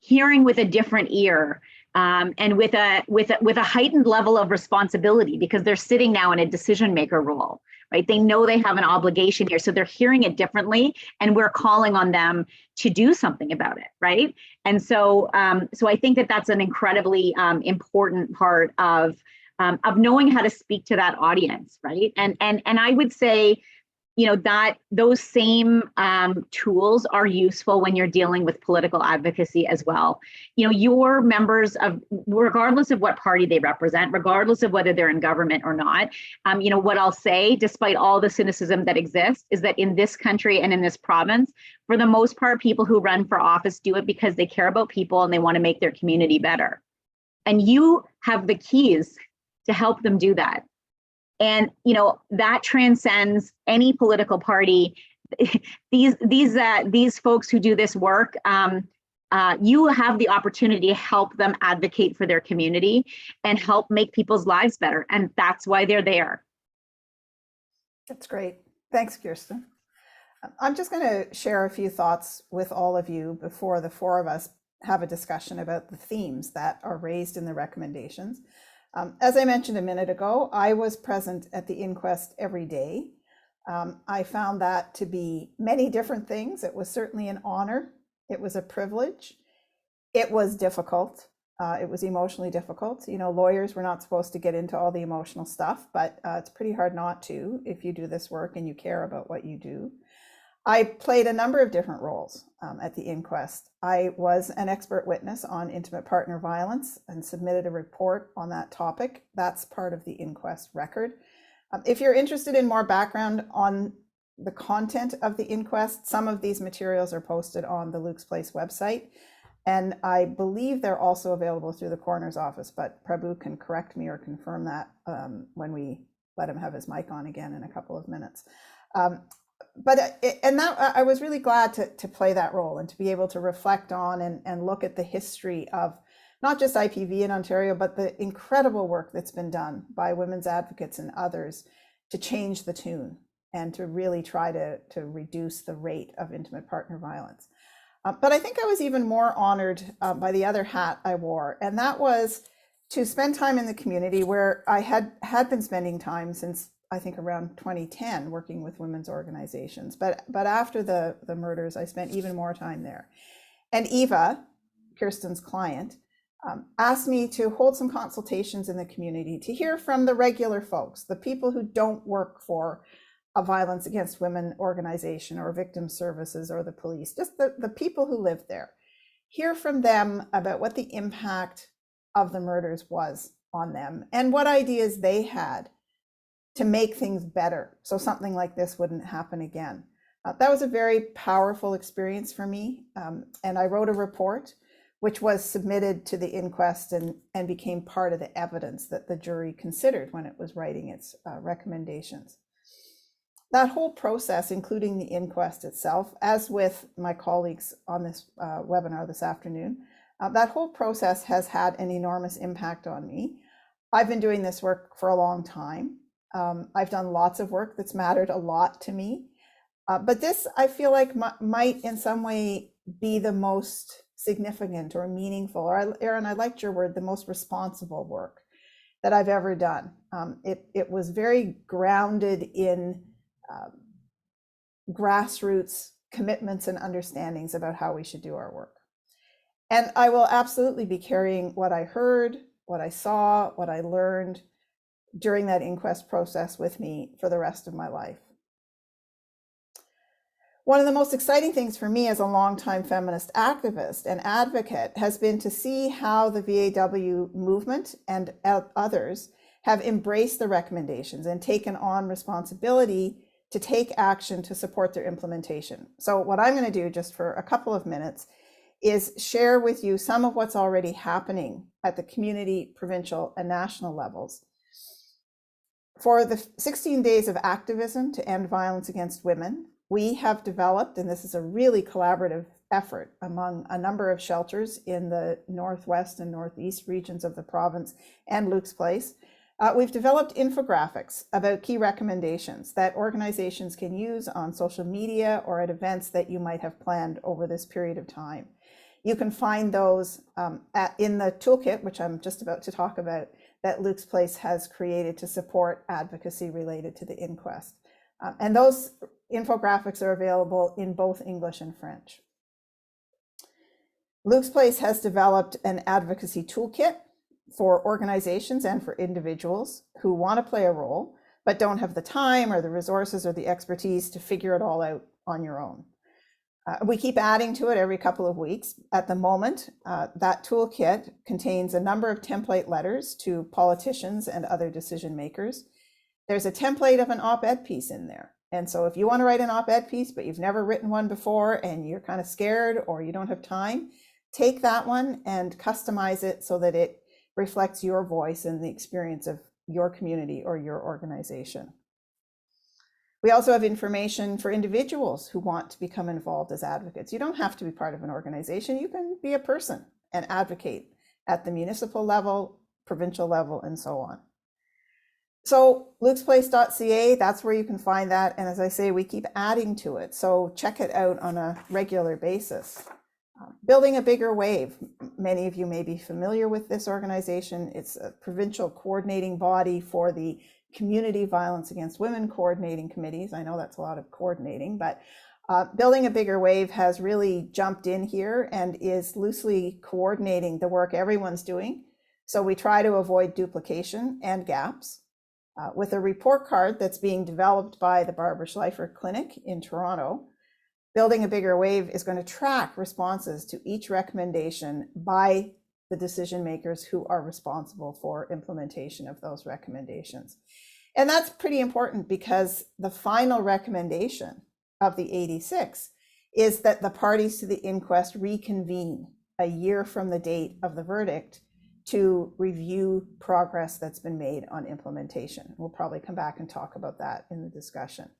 hearing with a different ear. And with a heightened level of responsibility, because they're sitting now in a decision maker role, right? They know they have an obligation here, so they're hearing it differently, and we're calling on them to do something about it, right? And so, so I think that that's an incredibly important part of knowing how to speak to that audience, right? And I would say, that those same tools are useful when you're dealing with political advocacy as well. Your members of, regardless of what party they represent, regardless of whether they're in government or not, what I'll say, despite all the cynicism that exists, is that in this country and in this province, for the most part, people who run for office do it because they care about people and they want to make their community better. And you have the keys to help them do that. And that transcends any political party. These folks who do this work, you have the opportunity to help them advocate for their community and help make people's lives better. And that's why they're there. That's great. Thanks, Kirsten. I'm just going to share a few thoughts with all of you before the 4 of us have a discussion about the themes that are raised in the recommendations. As I mentioned a minute ago, I was present at the inquest every day. I found that to be many different things. It was certainly an honor. It was a privilege. It was difficult. It was emotionally difficult. Lawyers were not supposed to get into all the emotional stuff, but it's pretty hard not to if you do this work and you care about what you do. I played a number of different roles at the inquest. I was an expert witness on intimate partner violence and submitted a report on that topic. That's part of the inquest record. If you're interested in more background on the content of the inquest, some of these materials are posted on the Luke's Place website. And I believe they're also available through the coroner's office, but Prabhu can correct me or confirm that when we let him have his mic on again in a couple of minutes. I was really glad to play that role and to be able to reflect on and look at the history of not just IPV in Ontario, but the incredible work that's been done by women's advocates and others to change the tune and to really try to reduce the rate of intimate partner violence. But I think I was even more honored by the other hat I wore, and that was to spend time in the community where I had been spending time since I think around 2010 working with women's organizations. But after the murders, I spent even more time there. And Eva, Kirsten's client, asked me to hold some consultations in the community to hear from the regular folks, the people who don't work for a violence against women organization or victim services or the police, just the people who live there. Hear from them about what the impact of the murders was on them and what ideas they had to make things better so something like this wouldn't happen again. That was a very powerful experience for me. And I wrote a report which was submitted to the inquest and became part of the evidence that the jury considered when it was writing its recommendations. That whole process, including the inquest itself, as with my colleagues on this webinar this afternoon, that whole process has had an enormous impact on me. I've been doing this work for a long time. I've done lots of work that's mattered a lot to me. But this, I feel like, might in some way be the most significant or meaningful, or Aaron, I liked your word, the most responsible work that I've ever done. It was very grounded in grassroots commitments and understandings about how we should do our work. And I will absolutely be carrying what I heard, what I saw, what I learned during that inquest process with me for the rest of my life. One of the most exciting things for me as a longtime feminist activist and advocate has been to see how the VAW movement and others have embraced the recommendations and taken on responsibility to take action to support their implementation. So what I'm going to do just for a couple of minutes is share with you some of what's already happening at the community, provincial, and national levels. For the 16 days of activism to end violence against women, we have developed, and this is a really collaborative effort among a number of shelters in the northwest and northeast regions of the province and Luke's Place. We've developed infographics about key recommendations that organizations can use on social media or at events that you might have planned over this period of time. You can find those in the toolkit, which I'm just about to talk about, that Luke's Place has created to support advocacy related to the inquest. And those infographics are available in both English and French. Luke's Place has developed an advocacy toolkit for organizations and for individuals who want to play a role, but don't have the time or the resources or the expertise to figure it all out on your own. We keep adding to it every couple of weeks. At the moment, that toolkit contains a number of template letters to politicians and other decision makers. There's a template of an op-ed piece in there. And so if you want to write an op-ed piece, but you've never written one before and you're kind of scared or you don't have time, take that one and customize it so that it reflects your voice and the experience of your community or your organization. We also have information for individuals who want to become involved as advocates. You don't have to be part of an organization. You can be a person and advocate at the municipal level, provincial level, and so on. So lukesplace.ca, that's where you can find that. And as I say, we keep adding to it. So check it out on a regular basis. Building a Bigger Wave. Many of you may be familiar with this organization. It's a provincial coordinating body for the community violence against women coordinating committees. I know that's a lot of coordinating, but Building a Bigger Wave has really jumped in here and is loosely coordinating the work everyone's doing. So we try to avoid duplication and gaps. With a report card that's being developed by the Barbara Schleifer Clinic in Toronto, Building a Bigger Wave is going to track responses to each recommendation by the decision makers who are responsible for implementation of those recommendations. And that's pretty important because the final recommendation of the 86 is that the parties to the inquest reconvene a year from the date of the verdict to review progress that's been made on implementation. We'll probably come back and talk about that in the discussion.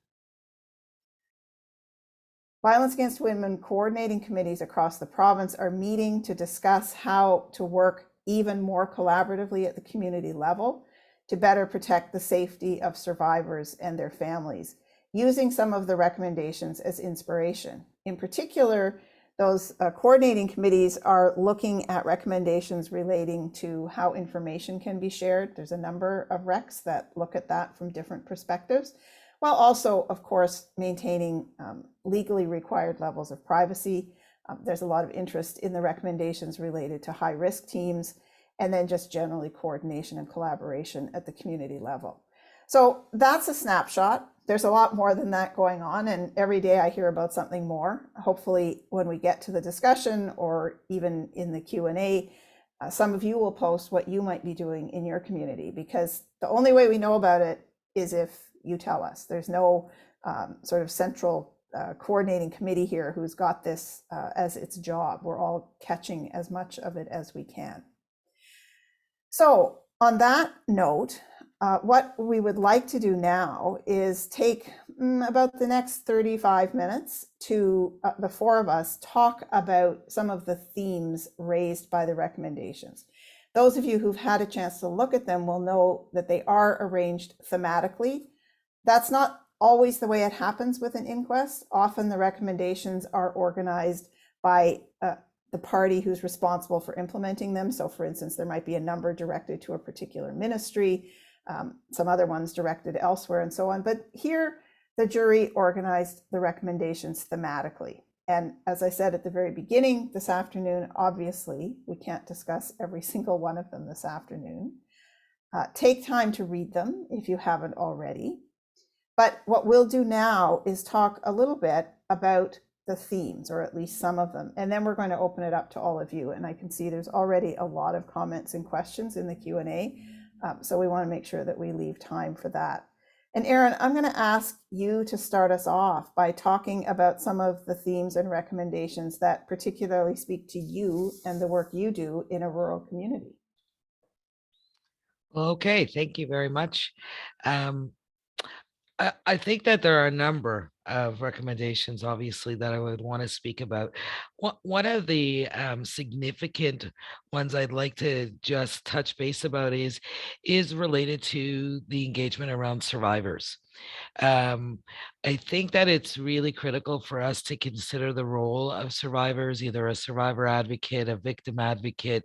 Violence Against Women coordinating committees across the province are meeting to discuss how to work even more collaboratively at the community level to better protect the safety of survivors and their families, using some of the recommendations as inspiration. In particular, those coordinating committees are looking at recommendations relating to how information can be shared. There's a number of recs that look at that from different perspectives, while also, of course, maintaining legally required levels of privacy. There's a lot of interest in the recommendations related to high-risk teams, and then just generally coordination and collaboration at the community level. So that's a snapshot. There's a lot more than that going on, and every day I hear about something more. Hopefully when we get to the discussion or even in the Q&A, some of you will post what you might be doing in your community, because the only way we know about it is if you tell us. There's no sort of central coordinating committee here who's got this as its job. We're all catching as much of it as we can. So on that note, what we would like to do now is take about the next 35 minutes to the four of us talk about some of the themes raised by the recommendations. Those of you who've had a chance to look at them will know that they are arranged thematically. That's not always the way it happens with an inquest. Often the recommendations are organized by the party who's responsible for implementing them. So for instance, there might be a number directed to a particular ministry, some other ones directed elsewhere and so on. But here, the jury organized the recommendations thematically. And as I said at the very beginning this afternoon, obviously, we can't discuss every single one of them this afternoon. Take time to read them if you haven't already. But what we'll do now is talk a little bit about the themes, or at least some of them, and then we're going to open it up to all of you. And I can see there's already a lot of comments and questions in the Q&A, so we want to make sure that we leave time for that. And Erin, I'm going to ask you to start us off by talking about some of the themes and recommendations that particularly speak to you and the work you do in a rural community. Okay, thank you very much. I think that there are a number of recommendations, obviously, that I would want to speak about. One of the significant ones I'd like to just touch base about is related to the engagement around survivors. I think that it's really critical for us to consider the role of survivors, either a survivor advocate, a victim advocate,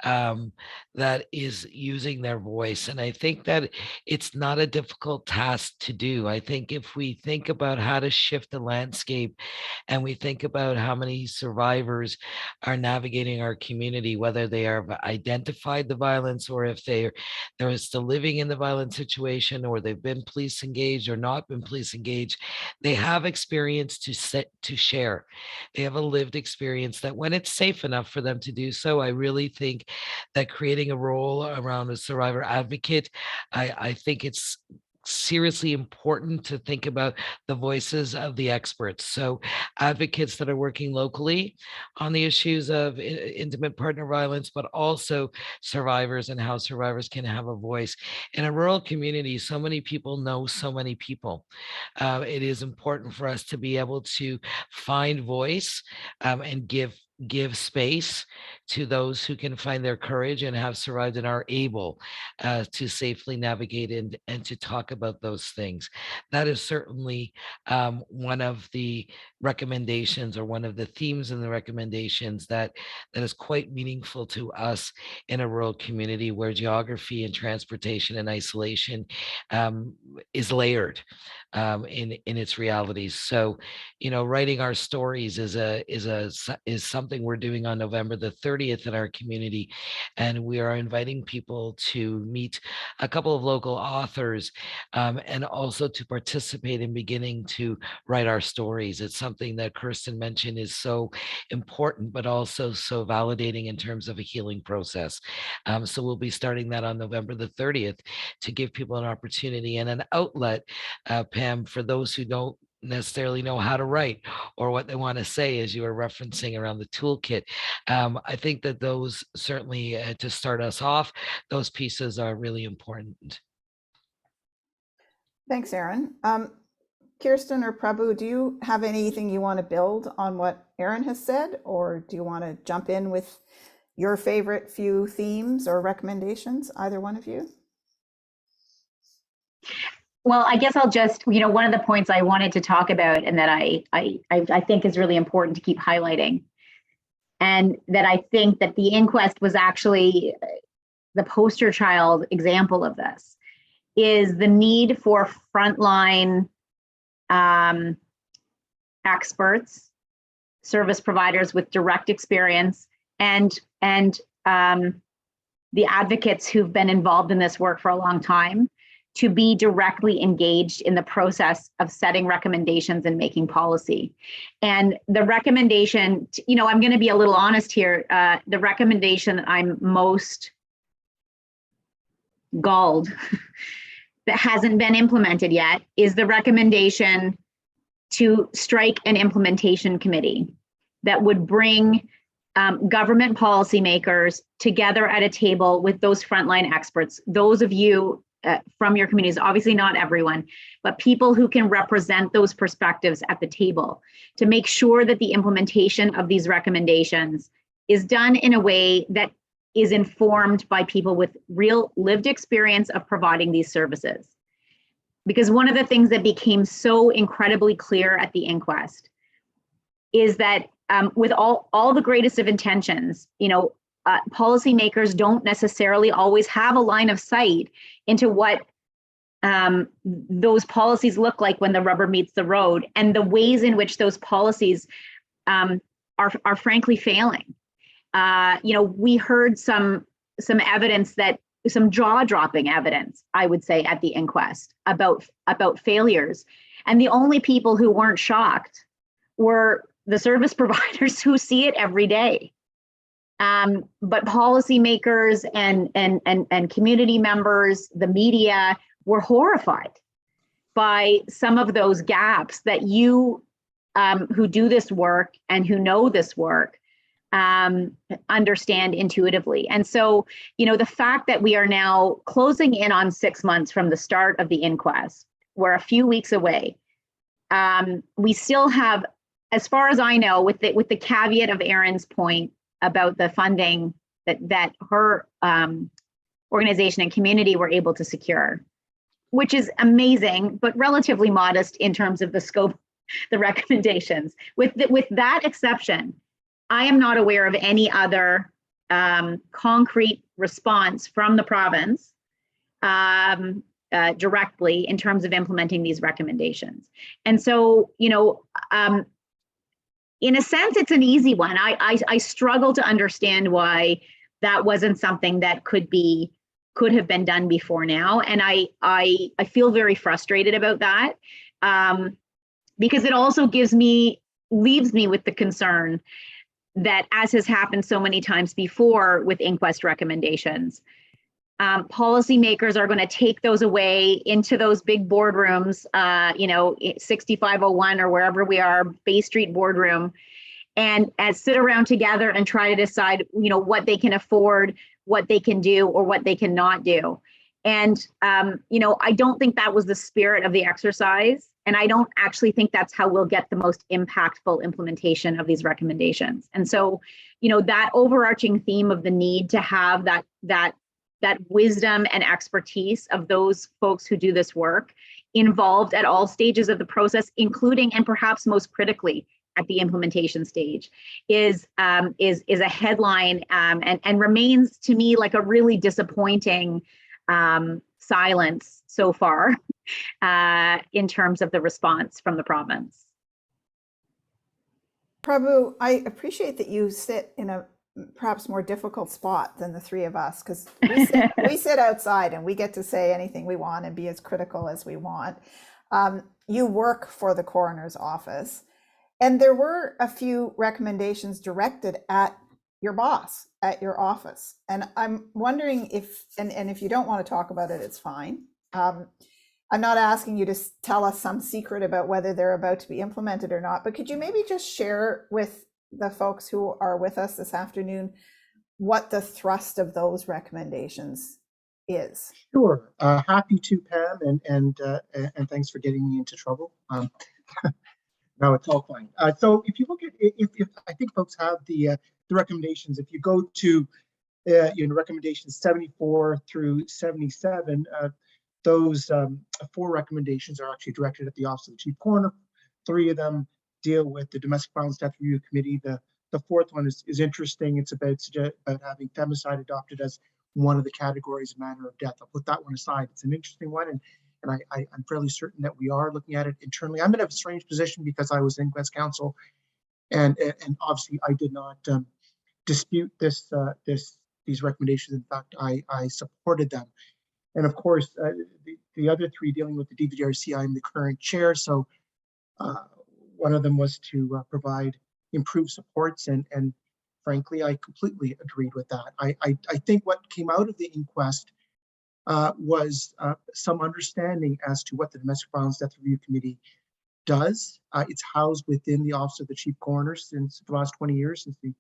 that is using their voice. And I think that it's not a difficult task to do. I think if we think about how to shift the landscape and we think about how many survivors are navigating our community, whether they have identified the violence or if they're still living in the violent situation, or they've been police engaged or not been police engaged, they have experience to share. They have a lived experience that when it's safe enough for them to do so, I really think that creating a role around a survivor advocate, I think it's seriously important to think about the voices of the experts. So advocates that are working locally on the issues of intimate partner violence, but also survivors and how survivors can have a voice. In a rural community, so many people know so many people. It is important for us to be able to find voice and give space to those who can find their courage and have survived and are able to safely navigate and to talk about those things. That is certainly one of the recommendations, or one of the themes in the recommendations that is quite meaningful to us in a rural community where geography and transportation and isolation is layered in its realities. So, writing our stories is something we're doing on November the 30th in our community, and we are inviting people to meet a couple of local authors and also to participate in beginning to write our stories. It's something that Kirsten mentioned is so important, but also so validating in terms of a healing process. So we'll be starting that on November the 30th to give people an opportunity and an outlet, Pam, for those who don't necessarily know how to write or what they want to say, as you were referencing around the toolkit. I think that those certainly, to start us off, those pieces are really important. Thanks, Aaron. Kirsten or Prabhu, do you have anything you want to build on what Aaron has said, or do you want to jump in with your favorite few themes or recommendations, either one of you? Well, I guess I'll just, one of the points I wanted to talk about and that I think is really important to keep highlighting, and that I think that the inquest was actually the poster child example of this, is the need for frontline experts, service providers with direct experience, and the advocates who've been involved in this work for a long time, to be directly engaged in the process of setting recommendations and making policy. And the recommendation, I'm going to be a little honest here, the recommendation that I'm most galled that hasn't been implemented yet is the recommendation to strike an implementation committee that would bring government policymakers together at a table with those frontline experts, those of you from your communities, obviously not everyone, but people who can represent those perspectives at the table, to make sure that the implementation of these recommendations is done in a way that is informed by people with real lived experience of providing these services. Because one of the things that became so incredibly clear at the inquest is that with all the greatest of intentions, policymakers don't necessarily always have a line of sight into what those policies look like when the rubber meets the road, and the ways in which those policies are frankly failing. We heard some evidence, that some jaw-dropping evidence, I would say, at the inquest about failures, and the only people who weren't shocked were the service providers who see it every day. But policymakers and community members, the media, were horrified by some of those gaps that you who do this work and who know this work understand intuitively. And so, the fact that we are now closing in on 6 months from the start of the inquest, we're a few weeks away. We still have, as far as I know, with the caveat of Erin's point about the funding that her organization and community were able to secure, which is amazing, but relatively modest in terms of the scope, the recommendations. With that exception, I am not aware of any other concrete response from the province directly in terms of implementing these recommendations. And so, in a sense, it's an easy one. I struggle to understand why that wasn't something that could have been done before now. And I feel very frustrated about that, because it also leaves me with the concern that, as has happened so many times before with inquest recommendations, policymakers are going to take those away into those big boardrooms, 6501 or wherever we are, Bay Street boardroom, and sit around together and try to decide, what they can afford, what they can do, or what they cannot do. And, I don't think that was the spirit of the exercise. And I don't actually think that's how we'll get the most impactful implementation of these recommendations. And so, that overarching theme of the need to have that wisdom and expertise of those folks who do this work involved at all stages of the process, including, and perhaps most critically, at the implementation stage, is a headline, and remains to me like a really disappointing silence so far in terms of the response from the province. Prabhu, I appreciate that you sit in a perhaps more difficult spot than the three of us, because we sit outside and we get to say anything we want and be as critical as we want. You work for the coroner's office, and there were a few recommendations directed at your boss, at your office. And I'm wondering if, and if you don't want to talk about it, it's fine. I'm not asking you to tell us some secret about whether they're about to be implemented or not, but could you maybe just share with the folks who are with us this afternoon what the thrust of those recommendations is? Sure, happy to, Pam, and thanks for getting me into trouble. No, it's all fine. So if you look at, if I think folks have the recommendations, if you go to recommendations 74 through 77, those 4 recommendations are actually directed at the Office of the Chief Coroner. 3 of them deal with the Domestic Violence Death Review Committee. The 4th one is interesting. It's about having femicide adopted as one of the categories of manner of death. I'll put that one aside. It's an interesting one, and I'm fairly certain that we are looking at it internally. I'm in a strange position because I was Inquest counsel, and obviously I did not dispute these recommendations. In fact, I supported them. And of course, the other 3 dealing with the DVDRC, I'm the current chair. So one of them was to provide improved supports, and frankly, I completely agreed with that. I think what came out of the inquest was some understanding as to what the Domestic Violence Death Review Committee does. It's housed within the Office of the Chief Coroner since the last 20 years, since the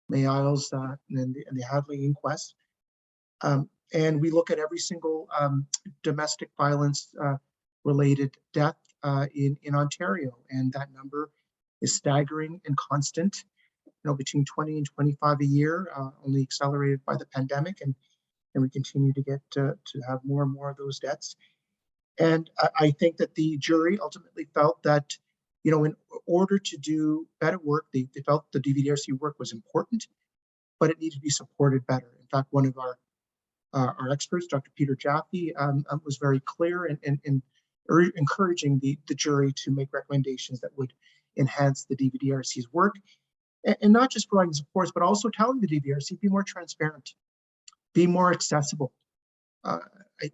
May Isles and the Hadley inquest. And we look at every single domestic violence related death in Ontario, and that number is staggering and constant. Between 20 and 25 a year, only accelerated by the pandemic, and we continue to get to have more and more of those deaths. And I think that the jury ultimately felt that, in order to do better work, they felt the DVDRC work was important, but it needed to be supported better. In fact, one of our experts, Dr. Peter Jaffe, was very clear in encouraging the jury to make recommendations that would enhance the DVDRC's work, and not just providing supports, but also telling the DVDRC, be more transparent, be more accessible.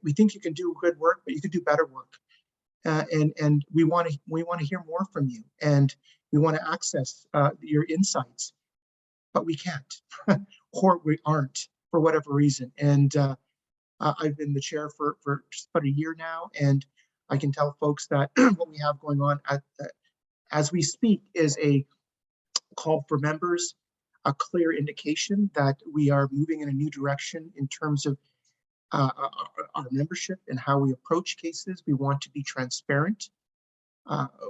We think you can do good work, but you can do better work, and we want to hear more from you, and we want to access your insights, but we can't, or we aren't for whatever reason. And I've been the chair for just about a year now, and I can tell folks that what we have going on as we speak is a call for members, a clear indication that we are moving in a new direction in terms of our membership and how we approach cases. We want to be transparent.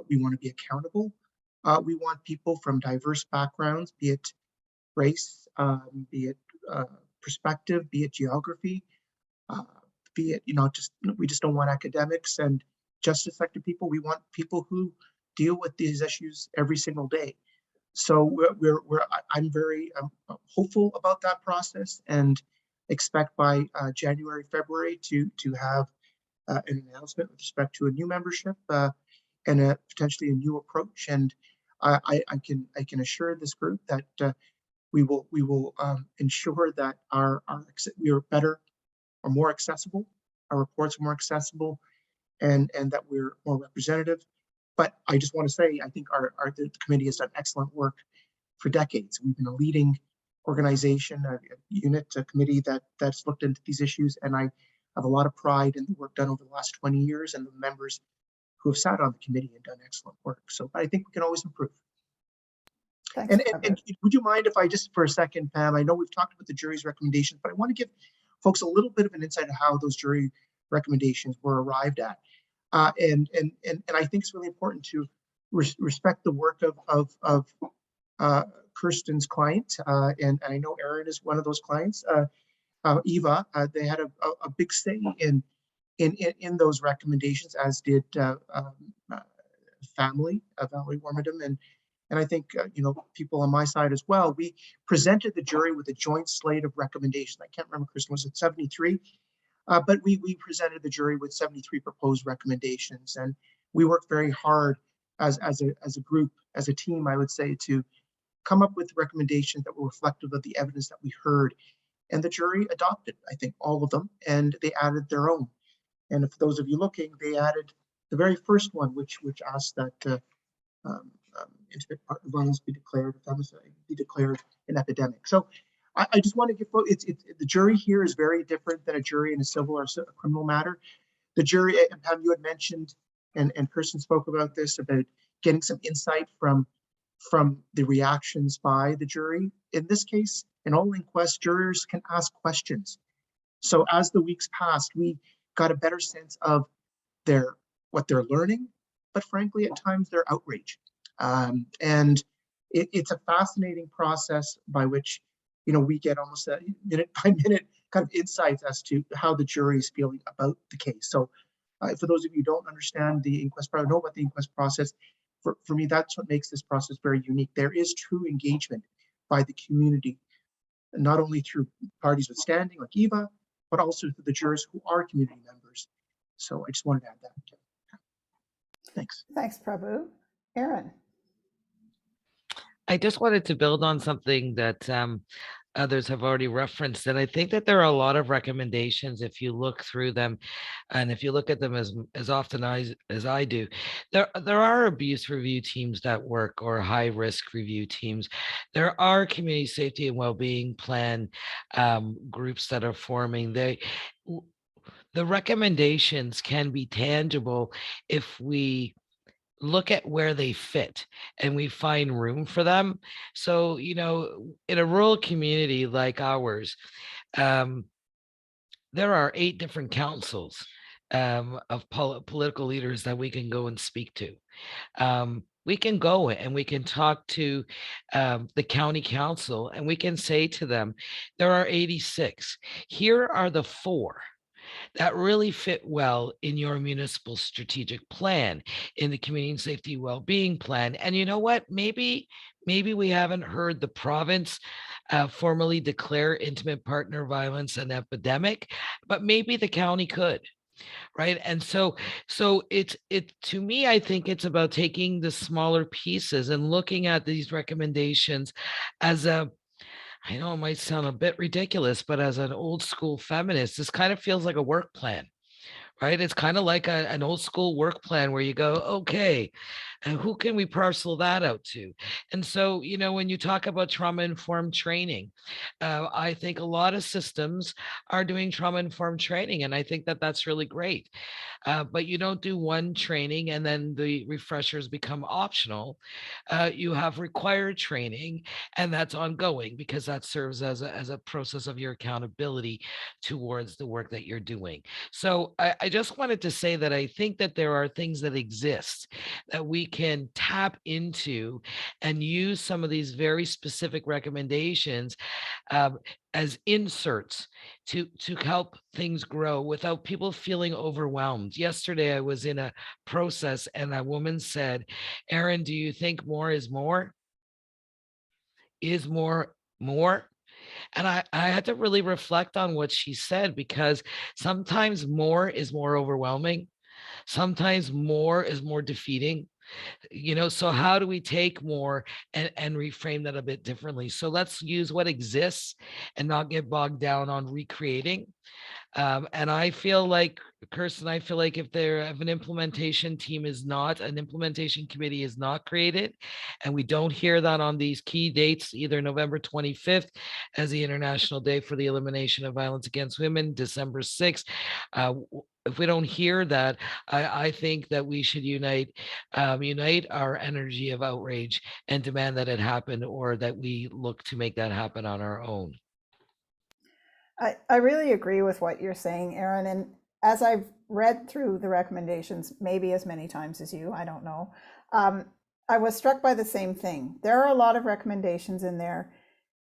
We want to be accountable. We want people from diverse backgrounds, be it race, be it perspective, be it geography, be it, we just don't want academics and justice sector people. We want people who deal with these issues every single day. So I'm very hopeful about that process, and expect by January, February to have an announcement with respect to a new membership and potentially a new approach. And I can assure this group that we will ensure that we are better or more accessible, our reports are more accessible, and that we're more representative. But I just want to say, I think the committee has done excellent work for decades. We've been a leading organization, a unit, a committee that's looked into these issues, and I have a lot of pride in the work done over the last 20 years and the members who have sat on the committee and done excellent work. So I think we can always improve. Thanks, and would you mind if I just for a second, Pam, I know we've talked about the jury's recommendations, but I want to give folks a little bit of an insight of how those jury recommendations were arrived at. And I think it's really important to respect the work of Kirsten's client, and I know Erin is one of those clients. Eva, they had a big say in those recommendations, as did family of Valerie Warmerdam, and I think people on my side as well. We presented the jury with a joint slate of recommendations. I can't remember, Kristen, was it 73? But we presented the jury with 73 proposed recommendations, and we worked very hard as a group, as a team, I would say, to come up with recommendations that were reflective of the evidence that we heard. And the jury adopted, I think, all of them, and they added their own. And for those of you looking, they added the very first one, which asked that intimate partner violence be declared an epidemic. So I just want to give folks, the jury here is very different than a jury in a civil or a criminal matter. The jury, and Pam, you had mentioned, and Kirsten spoke about this, about getting some insight from the reactions by the jury. In this case, in all inquests, jurors can ask questions. So as the weeks passed, we got a better sense of what they're learning, but frankly, at times their outrage. And it's a fascinating process by which, we get almost a minute by minute kind of insights as to how the jury is feeling about the case. So for those of you who don't understand the inquest, probably know about the inquest process, for me, that's what makes this process very unique. There is true engagement by the community, not only through parties with standing like Eva, but also through the jurors who are community members. So I just wanted to add that. Thanks. Thanks, Prabhu. Aaron. I just wanted to build on something that others have already referenced. And I think that there are a lot of recommendations if you look through them, and if you look at them as often as I do. There are abuse review teams that work, or high risk review teams. There are community safety and well-being plan groups that are forming. The recommendations can be tangible if we look at where they fit and we find room for them. So, in a rural community like ours, there are 8 different councils of political leaders that we can go and speak to. We can go and we can talk to the county council, and we can say to them, there are 86. Here are the 4 that really fit well in your municipal strategic plan, in the community safety well-being plan. And you know what? Maybe we haven't heard the province formally declare intimate partner violence an epidemic, but maybe the county could. Right. And so it to me, I think it's about taking the smaller pieces and looking at these recommendations as I know it might sound a bit ridiculous, but as an old school feminist, this kind of feels like a work plan, right? It's kind of like an old school work plan where you go, okay, and who can we parcel that out to? And so, when you talk about trauma-informed training, I think a lot of systems are doing trauma-informed training, and I think that that's really great. But you don't do one training and then the refreshers become optional. You have required training, and that's ongoing, because that serves as a process of your accountability towards the work that you're doing. So I just wanted to say that I think that there are things that exist that we can tap into and use some of these very specific recommendations as inserts to help things grow without people feeling overwhelmed. Yesterday, I was in a process and a woman said, Aaron, do you think more is more? Is more more? And I had to really reflect on what she said, because sometimes more is more overwhelming. Sometimes more is more defeating. So how do we take more and reframe that a bit differently? So let's use what exists and not get bogged down on recreating. And I feel like, Kirsten, if an implementation team an implementation committee is not created, and we don't hear that on these key dates, either November 25th as the International Day for the Elimination of Violence Against Women, December 6th, if we don't hear that, I think that we should unite our energy of outrage and demand that it happen, or that we look to make that happen on our own. I really agree with what you're saying, Aaron. And as I've read through the recommendations, maybe as many times as you, I don't know, I was struck by the same thing. There are a lot of recommendations in there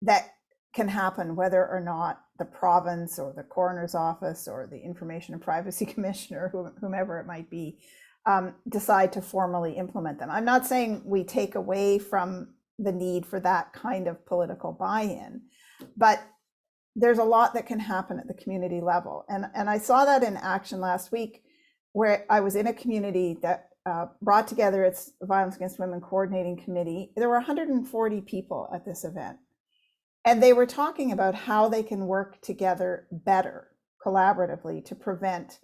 that can happen whether or not the province or the coroner's office or the Information and Privacy Commissioner, whomever it might be, decide to formally implement them. I'm not saying we take away from the need for that kind of political buy-in, but there's a lot that can happen at the community level. And I saw that in action last week, where I was in a community that brought together its Violence Against Women Coordinating Committee. There were 140 people at this event. And they were talking about how they can work together better, collaboratively, to prevent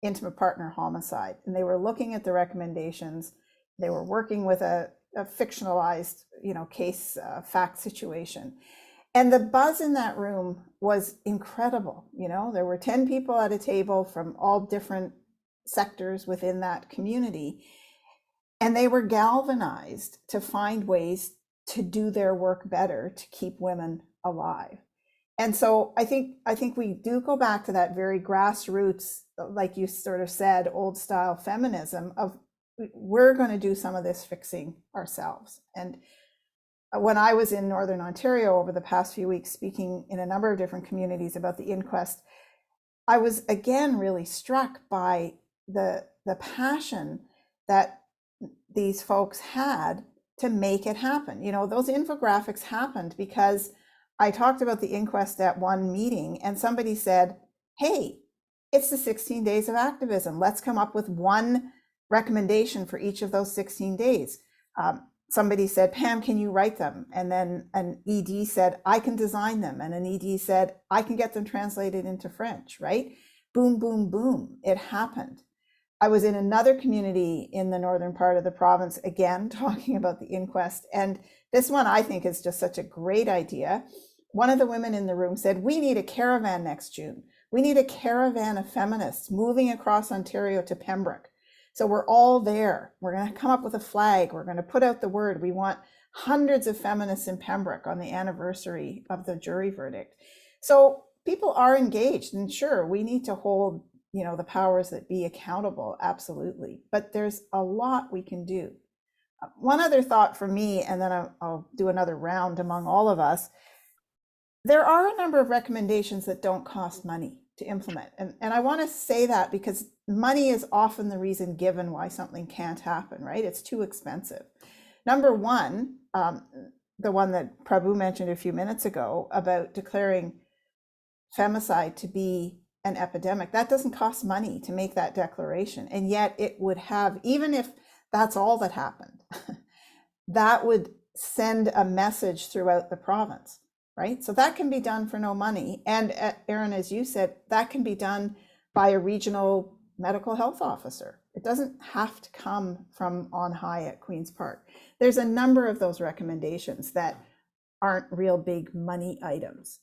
intimate partner homicide. And they were looking at the recommendations. They were working with a fictionalized, case fact situation. And the buzz in that room was incredible. There were 10 people at a table from all different sectors within that community. And they were galvanized to find ways to do their work better, to keep women alive. And so I think we do go back to that very grassroots, like you sort of said, old style feminism of we're going to do some of this fixing ourselves. And when I was in Northern Ontario over the past few weeks, speaking in a number of different communities about the inquest, I was again really struck by the passion that these folks had to make it happen. You know, those infographics happened because I talked about the inquest at one meeting and somebody said, hey, it's the 16 days of activism. Let's come up with one recommendation for each of those 16 days. Somebody said, Pam, can you write them? And then an ED said, I can design them. And an ED said, I can get them translated into French, right? Boom, boom, boom, it happened. I was in another community in the northern part of the province, again, talking about the inquest. And this one I think is just such a great idea. One of the women in the room said, we need a caravan next June. We need a caravan of feminists moving across Ontario to Pembroke. So we're all there. We're going to come up with a flag. We're going to put out the word. We want hundreds of feminists in Pembroke on the anniversary of the jury verdict. So people are engaged, and sure, we need to hold, you know, the powers that be accountable, absolutely. But there's a lot we can do. One other thought for me, and then I'll do another round among all of us. There are a number of recommendations that don't cost money to implement. And I want to say that because money is often the reason given why something can't happen, right? It's too expensive. Number one, the one that Prabhu mentioned a few minutes ago about declaring femicide to be an epidemic, that doesn't cost money to make that declaration. And yet it would have, even if that's all that happened, that would send a message throughout the province. Right? So that can be done for no money. And Erin, as you said, that can be done by a regional medical health officer. It doesn't have to come from on high at Queen's Park. There's a number of those recommendations that aren't real big money items.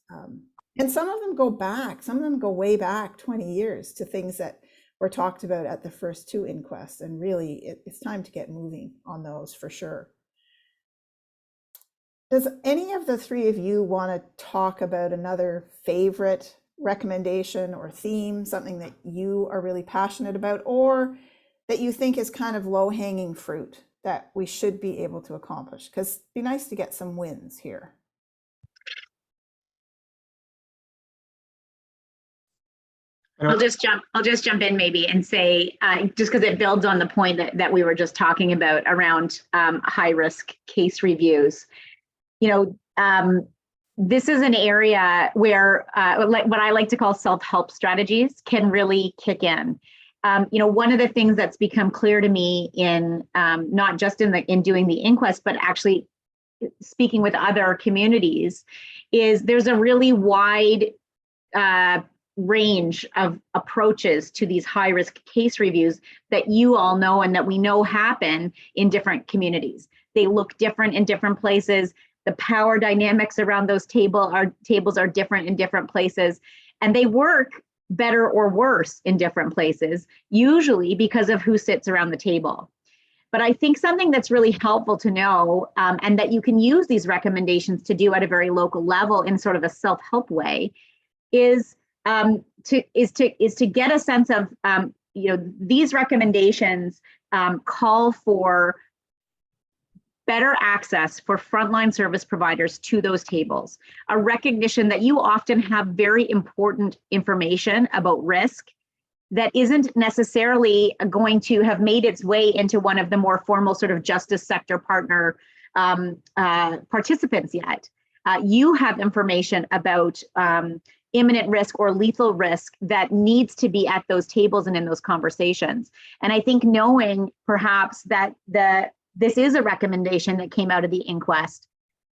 And some of them go back, some of them go way back 20 years to things that were talked about at the first two inquests. And really, it's time to get moving on those for sure. Does any of the three of you want to talk about another favorite recommendation or theme, something that you are really passionate about, or that you think is kind of low-hanging fruit that we should be able to accomplish? Because it'd be nice to get some wins here. I'll just jump in maybe and say, just because it builds on the point that we were just talking about around high-risk case reviews. You know, this is an area where what I like to call self-help strategies can really kick in. You know, one of the things that's become clear to me in not just in doing the inquest, but actually speaking with other communities, is there's a really wide range of approaches to these high-risk case reviews that you all know and that we know happen in different communities. They look different in different places. The power dynamics around those tables are different in different places, and they work better or worse in different places, usually because of who sits around the table. But I think something that's really helpful to know, and that you can use these recommendations to do at a very local level in sort of a self-help way, is to get a sense of, you know, these recommendations call for better access for frontline service providers to those tables, a recognition that you often have very important information about risk that isn't necessarily going to have made its way into one of the more formal sort of justice sector partner participants yet. You have information about imminent risk or lethal risk that needs to be at those tables and in those conversations. And I think knowing perhaps that this is a recommendation that came out of the inquest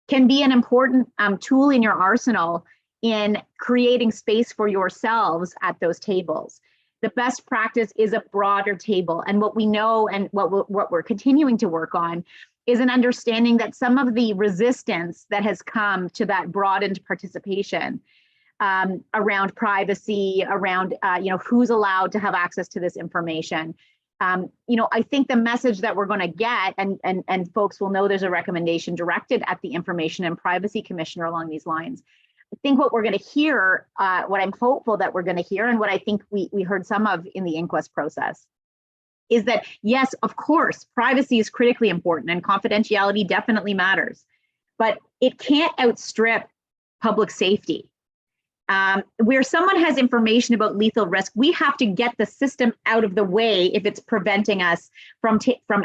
can be an important tool in your arsenal in creating space for yourselves at those tables. The best practice is a broader table. And what we know and what we're continuing to work on is an understanding that some of the resistance that has come to that broadened participation around privacy, around who's allowed to have access to this information. I think the message that we're going to get, and folks will know there's a recommendation directed at the Information and Privacy Commissioner along these lines. I think what we're going to hear, what I'm hopeful that we're going to hear, and what I think we heard some of in the inquest process, is that yes, of course, privacy is critically important and confidentiality definitely matters, but it can't outstrip public safety. Where someone has information about lethal risk, we have to get the system out of the way if it's preventing us from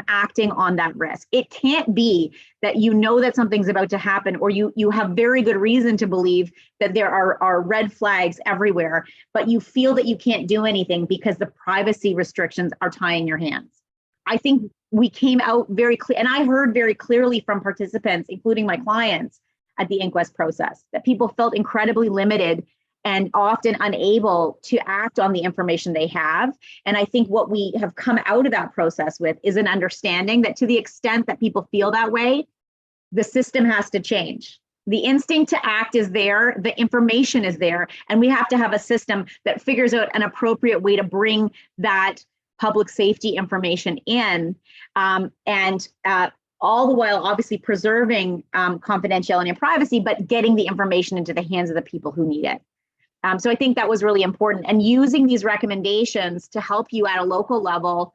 acting on that risk. It can't be that you know that something's about to happen, or you have very good reason to believe that there are red flags everywhere, but you feel that you can't do anything because the privacy restrictions are tying your hands. I think we came out very clear, and I heard very clearly from participants, including my clients, at the inquest process, that people felt incredibly limited and often unable to act on the information they have. And I think what we have come out of that process with is an understanding that to the extent that people feel that way, the system has to change. The instinct to act is there, the information is there, and we have to have a system that figures out an appropriate way to bring that public safety information in, all the while obviously preserving confidentiality and privacy, but getting the information into the hands of the people who need it. So I think that was really important, and using these recommendations to help you at a local level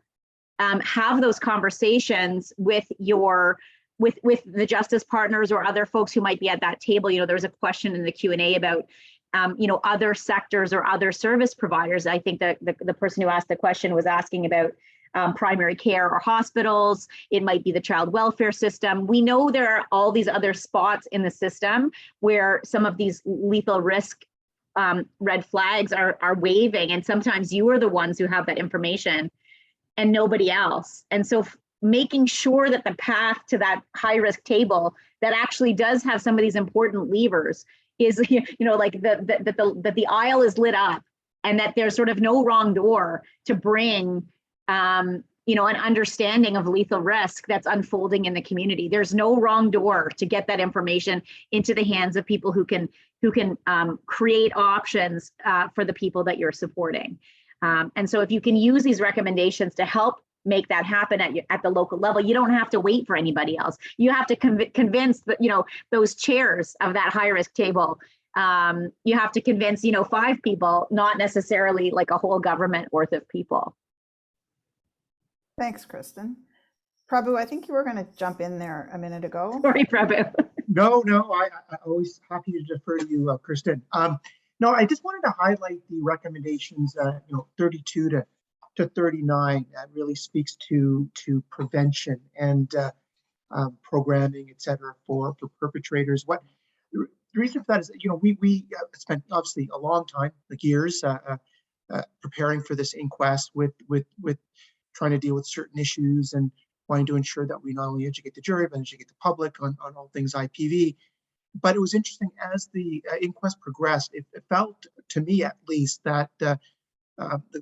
have those conversations with the justice partners or other folks who might be at that table. There was a question in the Q&A about other sectors or other service providers. I think that the person who asked the question was asking about primary care or hospitals. It might be the child welfare system. We know there are all these other spots in the system where some of these lethal risk red flags are waving, and sometimes you are the ones who have that information and nobody else. And so making sure that the path to that high risk table that actually does have some of these important levers is, like that the aisle is lit up, and that there's sort of no wrong door to bring an understanding of lethal risk that's unfolding in the community. There's no wrong door to get that information into the hands of people who can create options for the people that you're supporting. And so if you can use these recommendations to help make that happen at the local level, you don't have to wait for anybody else. You have to convince those chairs of that high risk table. You have to convince 5 people, not necessarily like a whole government worth of people. Thanks, Kristen. Prabhu, I think you were going to jump in there a minute ago. Sorry, Prabhu. No, I always happy to defer to you, Kristen. No, I just wanted to highlight the recommendations, 32 to 39. That really speaks to prevention and programming, et cetera, for perpetrators. The reason for that is, we spent obviously a long time, like years, preparing for this inquest with trying to deal with certain issues and wanting to ensure that we not only educate the jury, but educate the public on all things IPV. But it was interesting as the inquest progressed, it felt to me at least that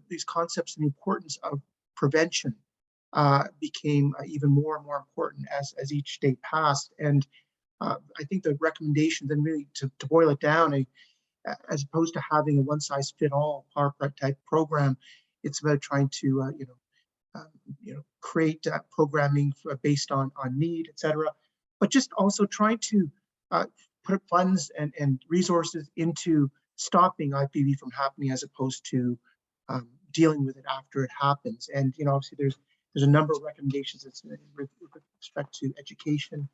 these concepts and the importance of prevention became even more and more important as each day passed. And I think the recommendations, and really to boil it down, as opposed to having a one-size-fit-all PowerPoint type program, it's about trying to create programming based on need, et cetera, but just also trying to put funds and resources into stopping IPV from happening, as opposed to dealing with it after it happens. And obviously there's a number of recommendations with respect to education,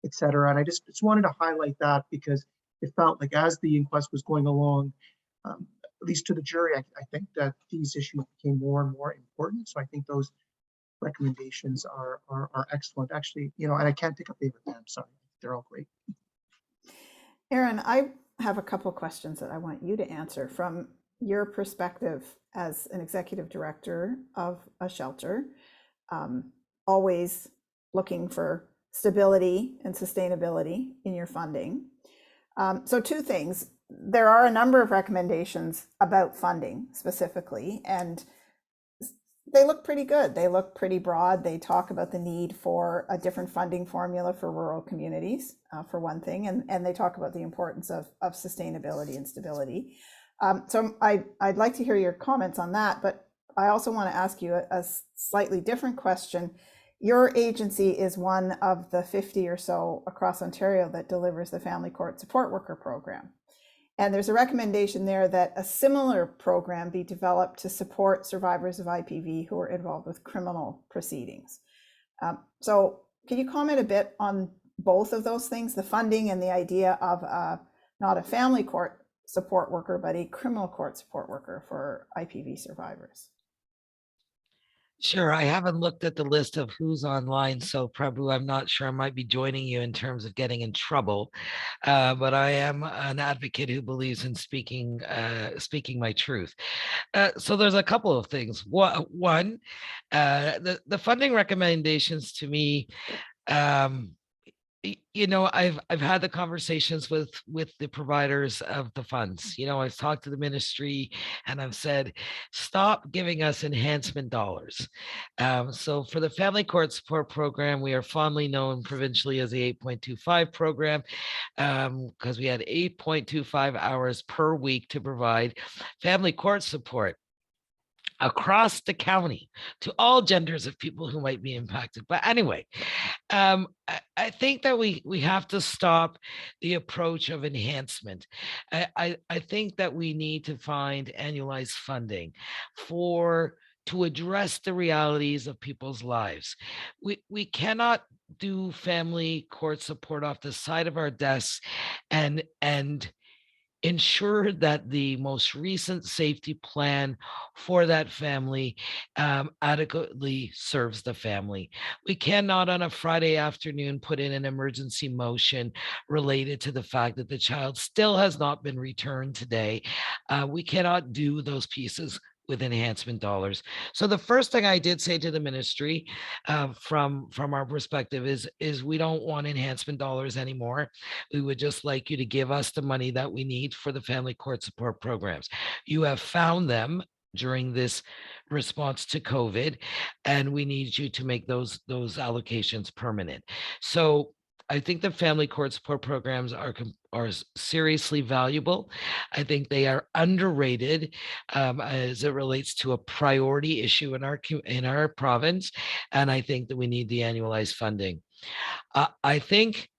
et cetera. And I just wanted to highlight that because it felt like as the inquest was going along, at least to the jury, I think that these issues became more and more important. So I think those recommendations are excellent. Actually, and I can't pick a favorite band. Sorry, they're all great. Erin, I have a couple questions that I want you to answer from your perspective as an executive director of a shelter, always looking for stability and sustainability in your funding. So 2 things. There are a number of recommendations about funding specifically, and they look pretty good. They look pretty broad. They talk about the need for a different funding formula for rural communities, for one thing, and they talk about the importance of sustainability and stability. So I'd like to hear your comments on that, but I also want to ask you a slightly different question. Your agency is one of the 50 or so across Ontario that delivers the Family Court Support Worker Program. And there's a recommendation there that a similar program be developed to support survivors of IPV who are involved with criminal proceedings. So can you comment a bit on both of those things, the funding and the idea of not a family court support worker, but a criminal court support worker for IPV survivors? Sure. I haven't looked at the list of who's online, so probably I'm not sure I might be joining you in terms of getting in trouble. But I am an advocate who believes in speaking my truth. So there's a couple of things. One, the funding recommendations to me. I've had the conversations with the providers of the funds. I've talked to the ministry and I've said, stop giving us enhancement dollars. So for the Family Court Support Program, we are fondly known provincially as the 8.25 program, because we had 8.25 hours per week to provide family court support across the county to all genders of people who might be impacted. But anyway, I think that we have to stop the approach of enhancement. I think that we need to find annualized funding to address the realities of people's lives. We cannot do family court support off the side of our desks and ensure that the most recent safety plan for that family adequately serves the family. We cannot on a Friday afternoon put in an emergency motion related to the fact that the child still has not been returned today. We cannot do those pieces with enhancement dollars. So the first thing I did say to the ministry, from our perspective, is we don't want enhancement dollars anymore. We would just like you to give us the money that we need for the family court support programs. You have found them during this response to COVID, and we need you to make those allocations permanent. So I think the family court support programs are seriously valuable. I think they are underrated as it relates to a priority issue in our province, and I think that we need the annualized funding. I think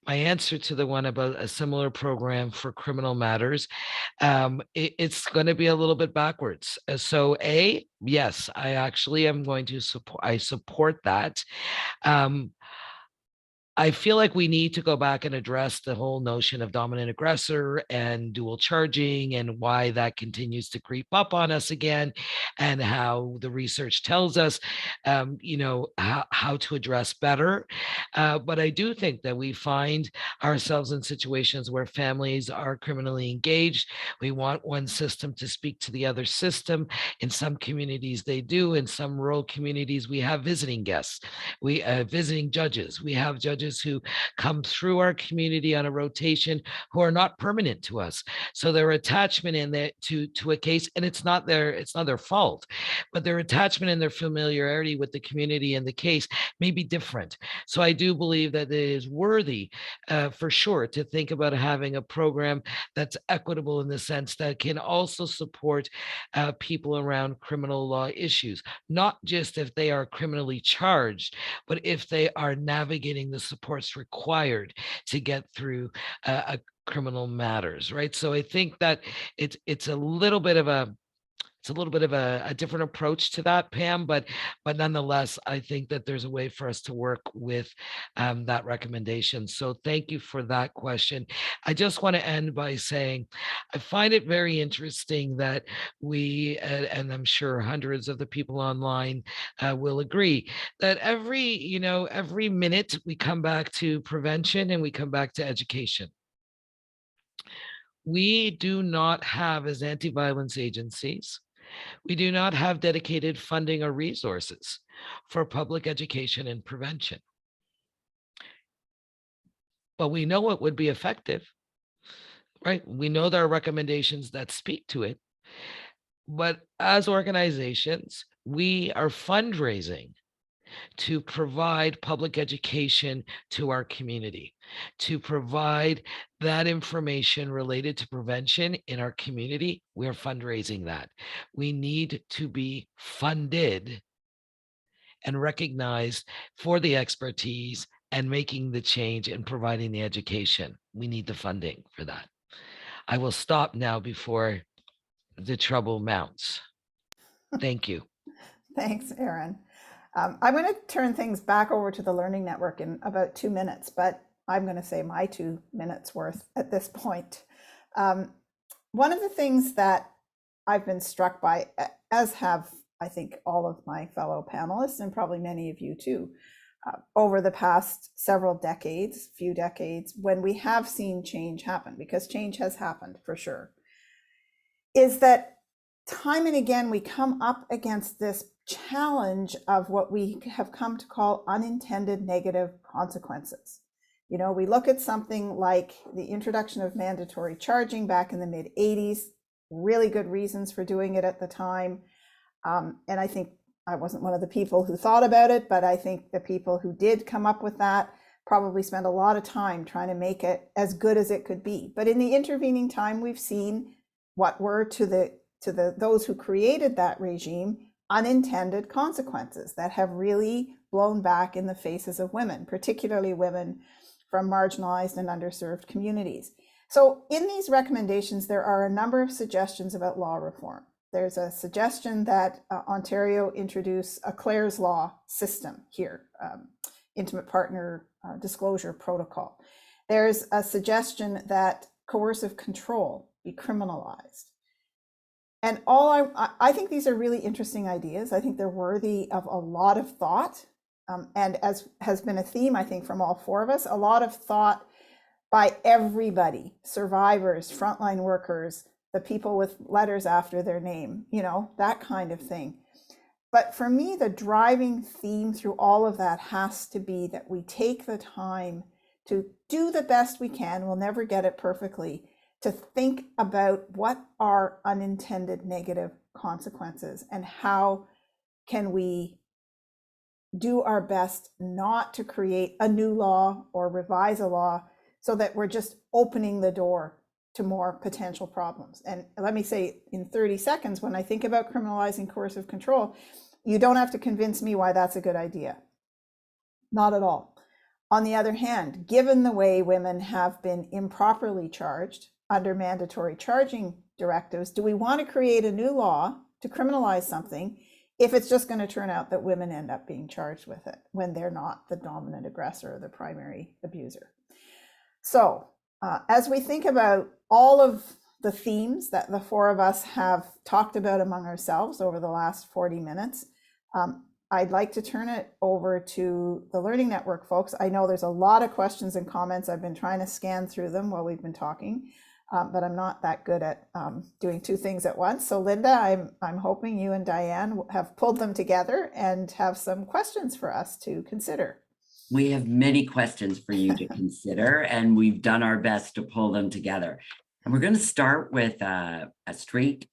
my answer to the one about a similar program for criminal matters, it's going to be a little bit backwards. So yes, I actually am going to support. I support that. I feel like we need to go back and address the whole notion of dominant aggressor and dual charging and why that continues to creep up on us again, and how the research tells us, how to address better. But I do think that we find ourselves in situations where families are criminally engaged. We want one system to speak to the other system. In some communities, they do. In some rural communities, we have visiting guests. We visiting judges. We have judges who come through our community on a rotation who are not permanent to us. So their attachment in there to a case, and it's not their fault, but their attachment and their familiarity with the community and the case may be different. So I do believe that it is worthy, for sure, to think about having a program that's equitable in the sense that can also support people around criminal law issues, not just if they are criminally charged, but if they are navigating the supports required to get through a criminal matters, right? So I think that it's a little bit of a different approach to that, Pam, but nonetheless, I think that there's a way for us to work with that recommendation. So thank you for that question. I just want to end by saying I find it very interesting that we, and I'm sure hundreds of the people online will agree, that every minute we come back to prevention and we come back to education. We do not have, as anti-violence agencies, we do not have dedicated funding or resources for public education and prevention. But we know it would be effective, right? We know there are recommendations that speak to it. But as organizations, we are fundraising to provide public education to our community, to provide that information related to prevention in our community. We're fundraising that. We need to be funded and recognized for the expertise and making the change and providing the education. We need the funding for that. I will stop now before the trouble mounts. Thank you. Thanks, Aaron. I'm going to turn things back over to the Learning Network in about 2 minutes, but I'm going to say my 2 minutes worth at this point. One of the things that I've been struck by, as have I think all of my fellow panelists and probably many of you too, over the past several decades, few decades, when we have seen change happen, because change has happened for sure, is that time and again we come up against this challenge of what we have come to call unintended negative consequences. You know, we look at something like the introduction of mandatory charging back in the mid-'80s, really good reasons for doing it at the time. And I think I wasn't one of the people who thought about it, but I think the people who did come up with that probably spent a lot of time trying to make it as good as it could be. But in the intervening time, we've seen what were to those who created that regime unintended consequences that have really blown back in the faces of women, particularly women from marginalized and underserved communities. So in these recommendations, there are a number of suggestions about law reform. There's a suggestion that Ontario introduce a Clare's Law system here, intimate partner disclosure protocol. There's a suggestion that coercive control be criminalized. And I think these are really interesting ideas. I think they're worthy of a lot of thought. And as has been a theme, I think, from all 4 of us, a lot of thought by everybody, survivors, frontline workers, the people with letters after their name, you know, that kind of thing. But for me, the driving theme through all of that has to be that we take the time to do the best we can. We'll never get it perfectly, to think about what are unintended negative consequences and how can we do our best not to create a new law or revise a law so that we're just opening the door to more potential problems. And let me say in 30 seconds, when I think about criminalizing coercive control, you don't have to convince me why that's a good idea. Not at all. On the other hand, given the way women have been improperly charged under mandatory charging directives, do we want to create a new law to criminalize something if it's just going to turn out that women end up being charged with it when they're not the dominant aggressor or the primary abuser? So as we think about all of the themes that the 4 of us have talked about among ourselves over the last 40 minutes, I'd like to turn it over to the Learning Network folks. I know there's a lot of questions and comments. I've been trying to scan through them while we've been talking, but I'm not that good at doing 2 things at once. So Linda, I'm hoping you and Diane have pulled them together and have some questions for us to consider. We have many questions for you to consider, and we've done our best to pull them together. And we're going to start with a straight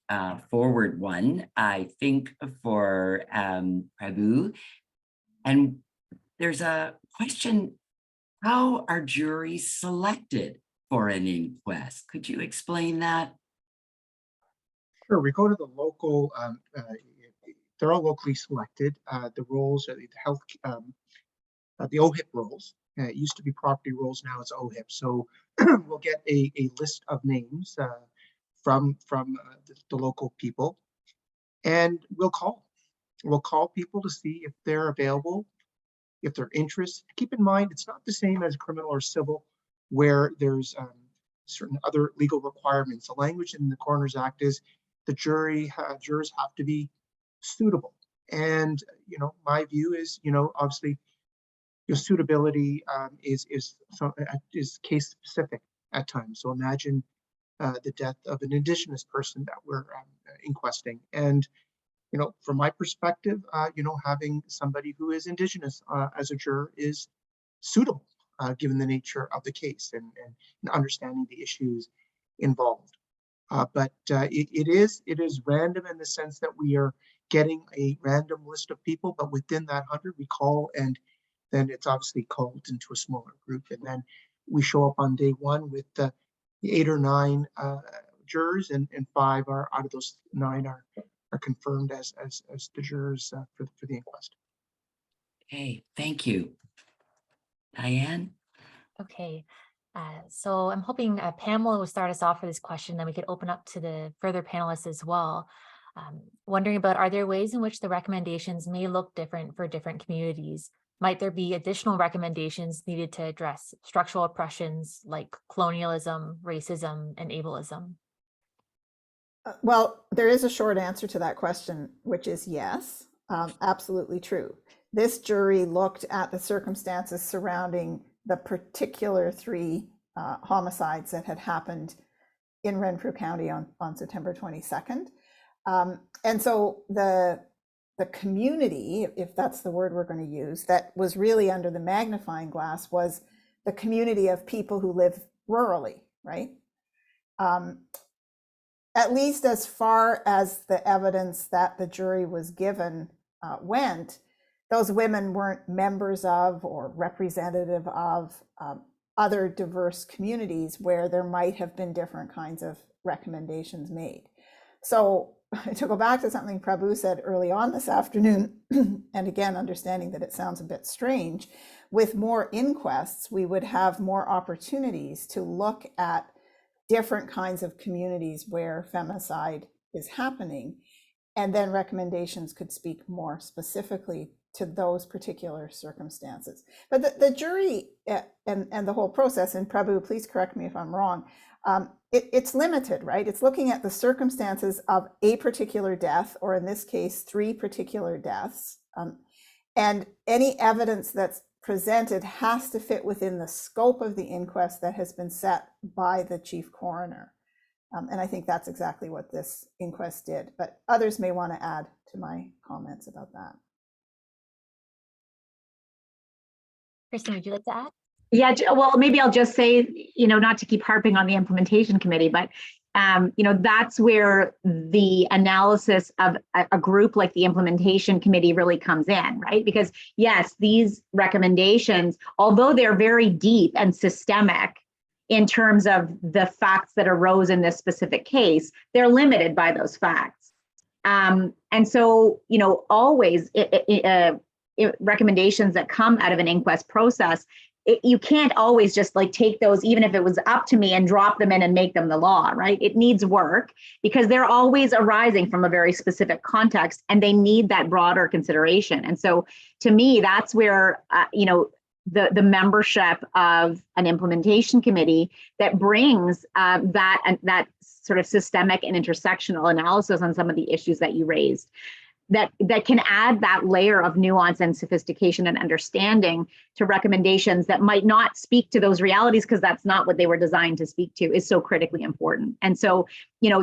forward one, I think, for Prabhu. And there's a question, how are juries selected for an inquest? Could you explain that? Sure, we go to the local, they're all locally selected. The roles are the health, the OHIP roles. It used to be property roles, now it's OHIP. So we'll get a list of names from the local people, and we'll call people to see if they're available, if they're interested. Keep in mind, it's not the same as criminal or civil, where there's certain other legal requirements. The language in the Coroner's Act is the jurors have to be suitable. And, you know, my view is, you know, obviously, your suitability is case specific at times. So imagine the death of an Indigenous person that we're inquesting, and you know, from my perspective, you know, having somebody who is Indigenous as a juror is suitable, given the nature of the case and understanding the issues involved. But it is random in the sense that we are getting a random list of people, but within that 100 we call, and then it's obviously called into a smaller group, and then we show up on day one with the 8 or 9 jurors, and 5 are out of those 9 are confirmed as the jurors for the inquest. Okay, thank you. Diane? Okay, so I'm hoping Pamela will start us off for this question, then we could open up to the further panelists as well. Wondering about, are there ways in which the recommendations may look different for different communities? Might there be additional recommendations needed to address structural oppressions like colonialism, racism, and ableism? Well, there is a short answer to that question, which is yes, absolutely true. This jury looked at the circumstances surrounding the particular 3 homicides that had happened in Renfrew County on September 22nd. And so the community, if that's the word we're going to use, that was really under the magnifying glass was the community of people who live rurally, right? At least as far as the evidence that the jury was given went, those women weren't members of or representative of other diverse communities where there might have been different kinds of recommendations made. So to go back to something Prabhu said early on this afternoon, and again, understanding that it sounds a bit strange, with more inquests, we would have more opportunities to look at different kinds of communities where femicide is happening, and then recommendations could speak more specifically to those particular circumstances. But the jury and the whole process, and Prabhu, please correct me if I'm wrong, it's limited, right? It's looking at the circumstances of a particular death, or in this case, 3 particular deaths. And any evidence that's presented has to fit within the scope of the inquest that has been set by the chief coroner. And I think that's exactly what this inquest did, but others may want to add to my comments about that. Kristen, would you like to add? Yeah, well, maybe I'll just say, not to keep harping on the implementation committee, but that's where the analysis of a group like the implementation committee really comes in, right? Because yes, these recommendations, although they're very deep and systemic in terms of the facts that arose in this specific case, they're limited by those facts. And so, always recommendations that come out of an inquest process, you can't always just like take those, even if it was up to me, and drop them in and make them the law, right? It needs work because they're always arising from a very specific context, and they need that broader consideration. And so to me, that's where, the membership of an implementation committee that brings that sort of systemic and intersectional analysis on some of the issues that you raised, that can add that layer of nuance and sophistication and understanding to recommendations that might not speak to those realities because that's not what they were designed to speak to, is so critically important. And so,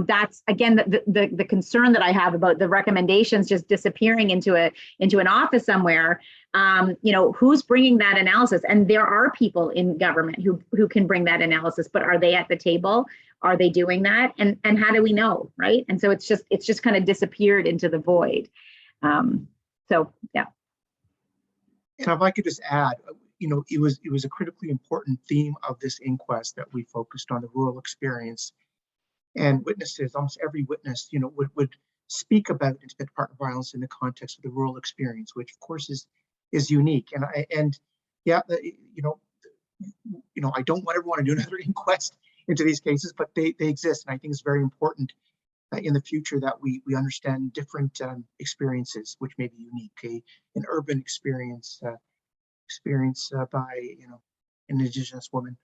that's again the concern that I have about the recommendations just disappearing into an office somewhere. Who's bringing that analysis? And there are people in government who can bring that analysis, but are they at the table? Are they doing that? And how do we know, right? And so it's just kind of disappeared into the void. So yeah. And if I could just add, it was a critically important theme of this inquest that we focused on the rural experience, and witnesses, almost every witness, would speak about intimate partner violence in the context of the rural experience, which of course is unique. And I don't ever want to do another inquest into these cases, but they exist, and I think it's very important in the future that we understand different experiences which may be unique. An urban experience by an Indigenous woman,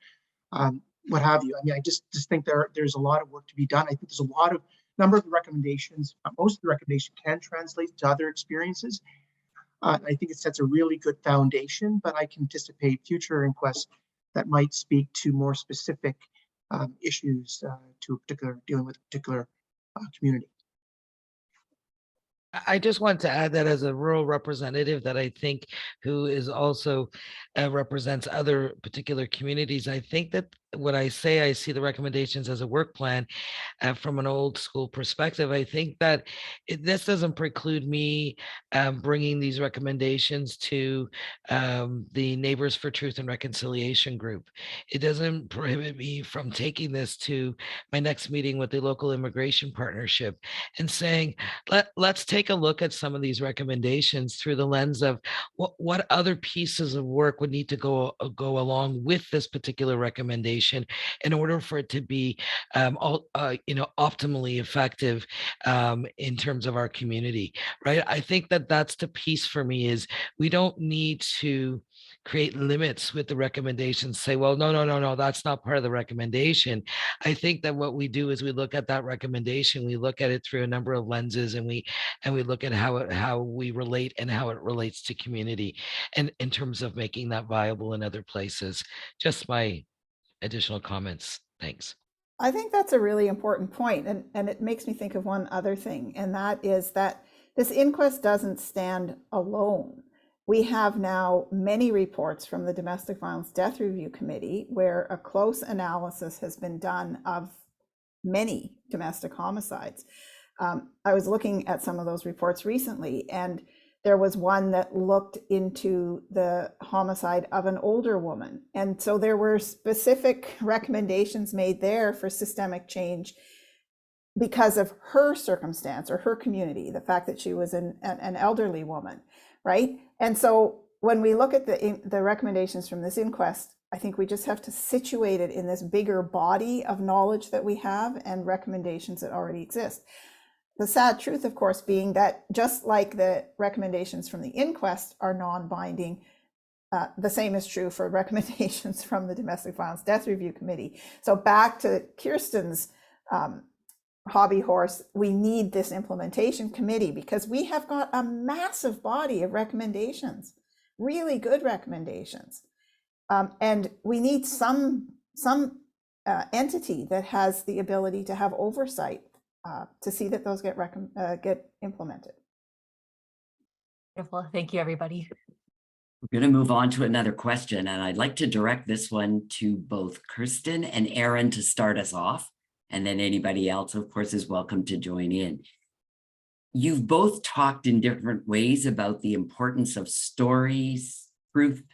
what have you. I mean, I just think there's a lot of work to be done. I think there's a number of the recommendations, most of the recommendations can translate to other experiences. I think it sets a really good foundation, but I can anticipate future inquests that might speak to more specific issues dealing with a particular community. I just want to add that as a rural representative that I think who is also represents other particular communities, I think that when I say I see the recommendations as a work plan, from an old school perspective, I think that this doesn't preclude me bringing these recommendations to the Neighbors for Truth and Reconciliation group. It doesn't prohibit me from taking this to my next meeting with the local immigration partnership and saying, let's take a look at some of these recommendations through the lens of what other pieces of work would need to go along with this particular recommendation in order for it to be optimally effective in terms of our community, right? I think that that's the piece for me, is we don't need to create limits with the recommendations, say, well, no, that's not part of the recommendation. I think that what we do is we look at that recommendation, we look at it through a number of lenses, and we look at how we relate and how it relates to community, and in terms of making that viable in other places. Just my additional comments. Thanks. I think that's a really important point, and it makes me think of one other thing, and that is that this inquest doesn't stand alone. We have now many reports from the Domestic Violence Death Review Committee where a close analysis has been done of many domestic homicides. I was looking at some of those reports recently, and there was one that looked into the homicide of an older woman. And so there were specific recommendations made there for systemic change because of her circumstance or her community, the fact that she was an elderly woman, right? And so when we look at the recommendations from this inquest, I think we just have to situate it in this bigger body of knowledge that we have and recommendations that already exist. The sad truth, of course, being that just like the recommendations from the inquest are non-binding, the same is true for recommendations from the Domestic Violence Death Review Committee. So back to Kirsten's hobby horse, we need this implementation committee because we have got a massive body of recommendations, really good recommendations. And we need some entity that has the ability to have oversight to see that those get implemented. Wonderful. Thank you, everybody. We're going to move on to another question, and I'd like to direct this one to both Kirsten and Aaron to start us off, and then anybody else, of course, is welcome to join in. You've both talked in different ways about the importance of stories, truth,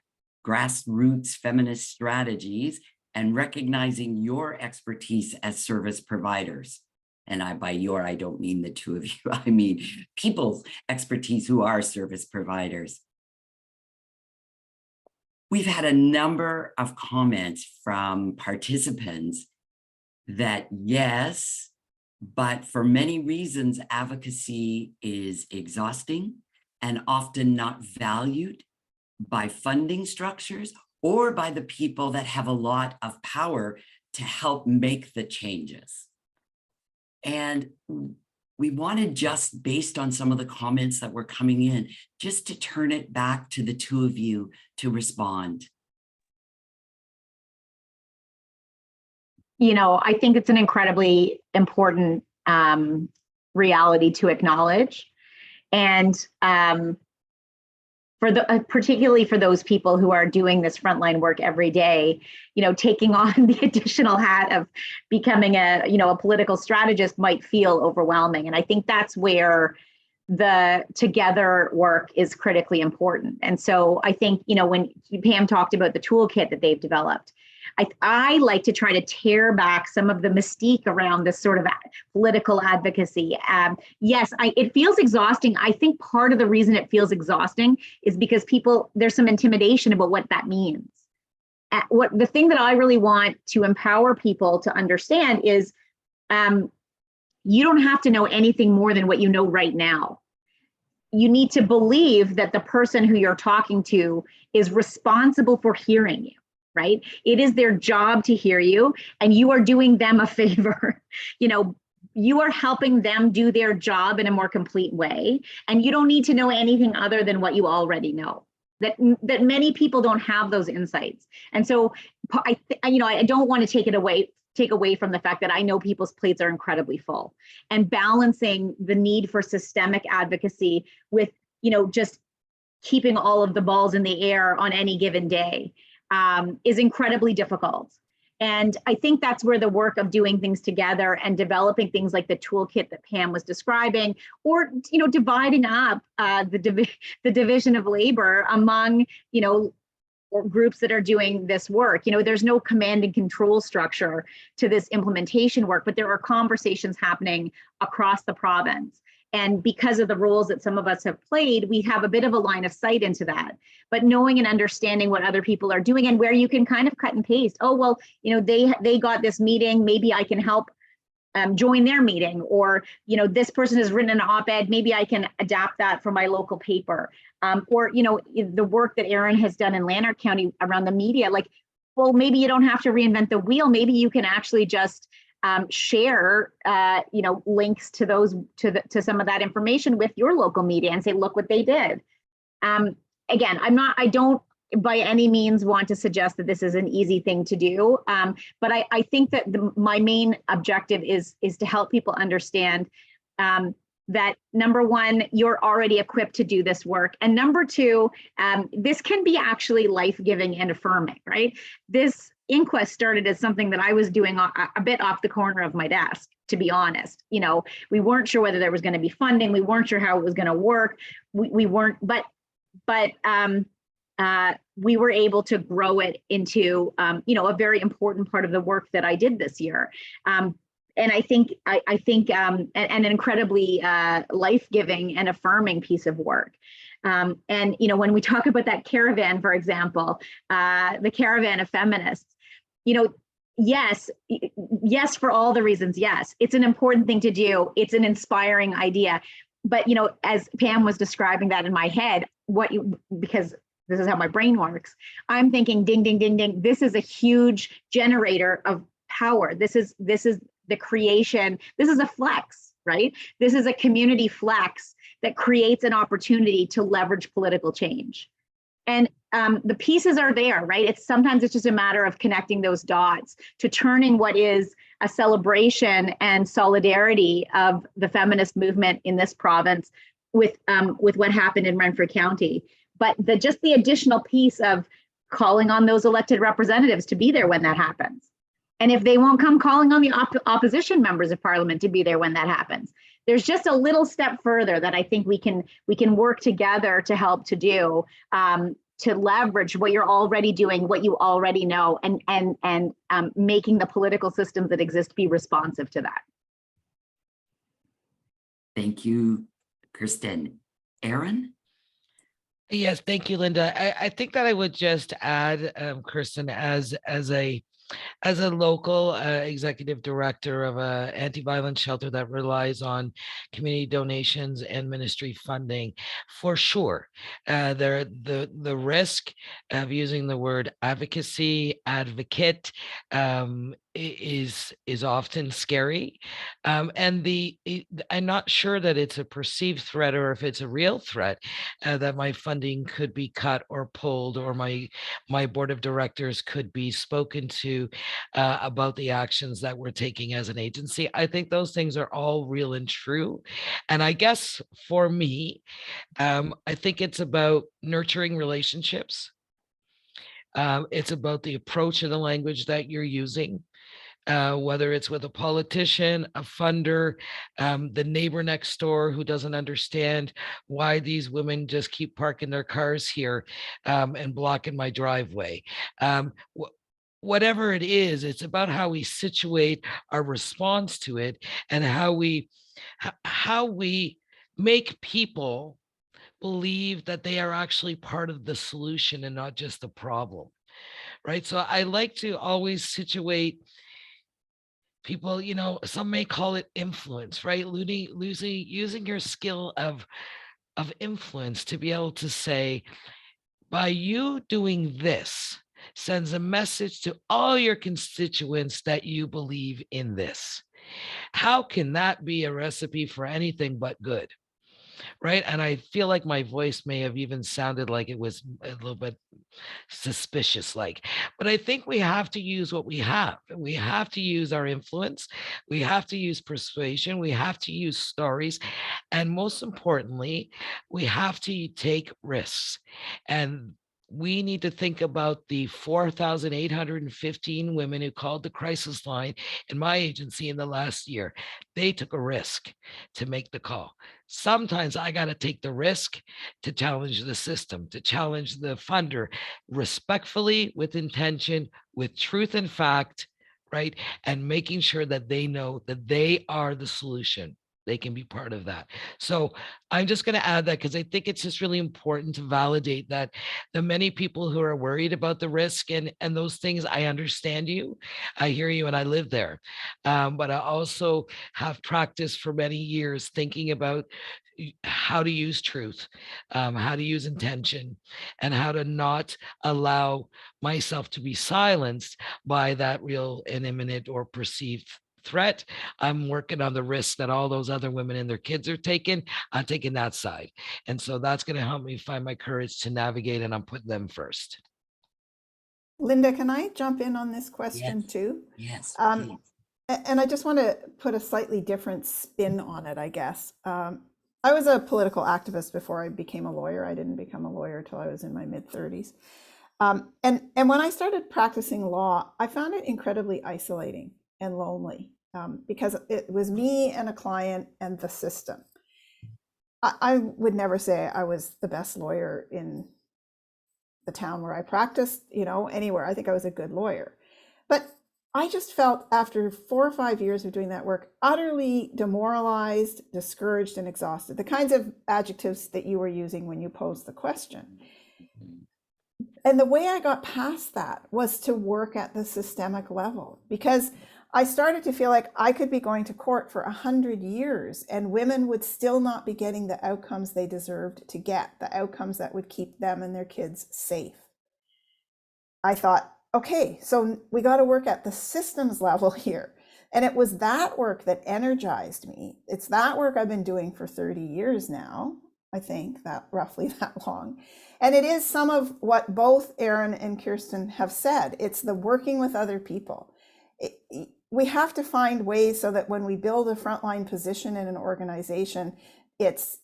grassroots feminist strategies, and recognizing your expertise as service providers. And by I don't mean the two of you, I mean people's expertise who are service providers. We've had a number of comments from participants that yes, but for many reasons, advocacy is exhausting and often not valued by funding structures or by the people that have a lot of power to help make the changes. And we wanted, just based on some of the comments that were coming in, just to turn it back to the two of you to respond. You know, I think it's an incredibly important reality to acknowledge. And particularly for those people who are doing this frontline work every day, you know, taking on the additional hat of becoming a political strategist might feel overwhelming. And I think that's where the together work is critically important. And so I think, you know, when Pam talked about the toolkit that they've developed, I like to try to tear back some of the mystique around this sort of political advocacy. Yes, it feels exhausting. I think part of the reason it feels exhausting is because there's some intimidation about what that means. The thing that I really want to empower people to understand is you don't have to know anything more than what you know right now. You need to believe that the person who you're talking to is responsible for hearing you. Right? It is their job to hear you, and you are doing them a favor. You know, you are helping them do their job in a more complete way, and you don't need to know anything other than what you already know. That many people don't have those insights, and so I don't want to take away from the fact that I know people's plates are incredibly full, and balancing the need for systemic advocacy with, you know, just keeping all of the balls in the air on any given day is incredibly difficult. And I think that's where the work of doing things together and developing things like the toolkit that Pam was describing, or dividing up the division of labor among or groups that are doing this work. There's no command and control structure to this implementation work, but there are conversations happening across the province. And because of the roles that some of us have played, we have a bit of a line of sight into that. But knowing and understanding what other people are doing, and where you can kind of cut and paste. Oh, well, they got this meeting, maybe I can help join their meeting, or this person has written an op-ed, maybe I can adapt that for my local paper, or the work that Aaron has done in Lanark County around the media. Like, well, maybe you don't have to reinvent the wheel. Maybe you can actually just share links to those to some of that information with your local media and say, look what they did. Again, I don't by any means want to suggest that this is an easy thing to do, but I think that my main objective is to help people understand that, number one, you're already equipped to do this work, and number two, this can be actually life-giving and affirming, right? This inquest started as something that I was doing a bit off the corner of my desk, to be honest. We weren't sure whether there was going to be funding. We weren't sure how it was going to work. We weren't, but we were able to grow it into, a very important part of the work that I did this year. And I think an incredibly life-giving and affirming piece of work. And when we talk about that caravan, for example, the caravan of feminists, yes, for all the reasons, yes, it's an important thing to do. It's an inspiring idea. But, as Pam was describing that in my head, because this is how my brain works, I'm thinking, ding, ding, ding, ding. This is a huge generator of power. This is the creation. This is a flex, right? This is a community flex that creates an opportunity to leverage political change. And the pieces are there, right? Sometimes it's just a matter of connecting those dots to turning what is a celebration and solidarity of the feminist movement in this province with what happened in Renfrew County. But just the additional piece of calling on those elected representatives to be there when that happens. And if they won't come, calling on the opposition members of parliament to be there when that happens. There's just a little step further that I think we can work together to help to do, to leverage what you're already doing, what you already know, and making the political systems that exist be responsive to that. Thank you, Kristen. Aaron? Yes, thank you, Linda. I think that I would just add, Kristen, as a local executive director of an anti-violence shelter that relies on community donations and ministry funding, for sure, the risk of using the word advocacy, advocate, is often scary, and I'm not sure that it's a perceived threat or if it's a real threat, that my funding could be cut or pulled, or my board of directors could be spoken to about the actions that we're taking as an agency. I think those things are all real and true, and I guess for me, I think it's about nurturing relationships. It's about the approach and the language that you're using. Whether it's with a politician, a funder, the neighbor next door who doesn't understand why these women just keep parking their cars here and blocking my driveway. Whatever it is, it's about how we situate our response to it, and how we make people believe that they are actually part of the solution and not just the problem, right? So I like to always situate people, some may call it influence, right? Using your skill of influence to be able to say, by you doing this, sends a message to all your constituents that you believe in this. How can that be a recipe for anything but good? Right. And I feel like my voice may have even sounded like it was a little bit suspicious, but I think we have to use what we have. We have to use our influence. We have to use persuasion. We have to use stories. And most importantly, we have to take risks. And we need to think about the 4,815 women who called the crisis line in my agency in the last year. They took a risk to make the call. Sometimes I got to take the risk to challenge the system, to challenge the funder respectfully, with intention, with truth and fact, right? And making sure that they know that they are the solution. They can be part of that. So I'm just going to add that because I think it's just really important to validate that the many people who are worried about the risk and those things, I understand you, I hear you, and I live there. But I also have practiced for many years thinking about how to use truth, how to use intention, and how to not allow myself to be silenced by that real and imminent or perceived threat. I'm working on the risk that all those other women and their kids are taking. I'm taking that side. And so that's going to help me find my courage to navigate, and I'm putting them first. Linda, can I jump in on this question Yes. too? Yes, Um, please. And I just want to put a slightly different spin on it, I guess. I was a political activist before I became a lawyer. I didn't become a lawyer till I was in my mid-30s. And when I started practicing law, I found it incredibly isolating and lonely because it was me and a client and the system. I would never say I was the best lawyer in the town where I practiced, anywhere. I think I was a good lawyer. But I just felt after 4 or 5 years of doing that work, utterly demoralized, discouraged, and exhausted. The kinds of adjectives that you were using when you posed the question. And the way I got past that was to work at the systemic level, because I started to feel like I could be going to court for 100 years and women would still not be getting the outcomes they deserved to get, the outcomes that would keep them and their kids safe. I thought, okay, so we got to work at the systems level here. And it was that work that energized me. It's that work I've been doing for 30 years now, I think, that roughly that long. And it is some of what both Aaron and Kirsten have said. It's the working with other people. We have to find ways so that when we build a frontline position in an organization, it's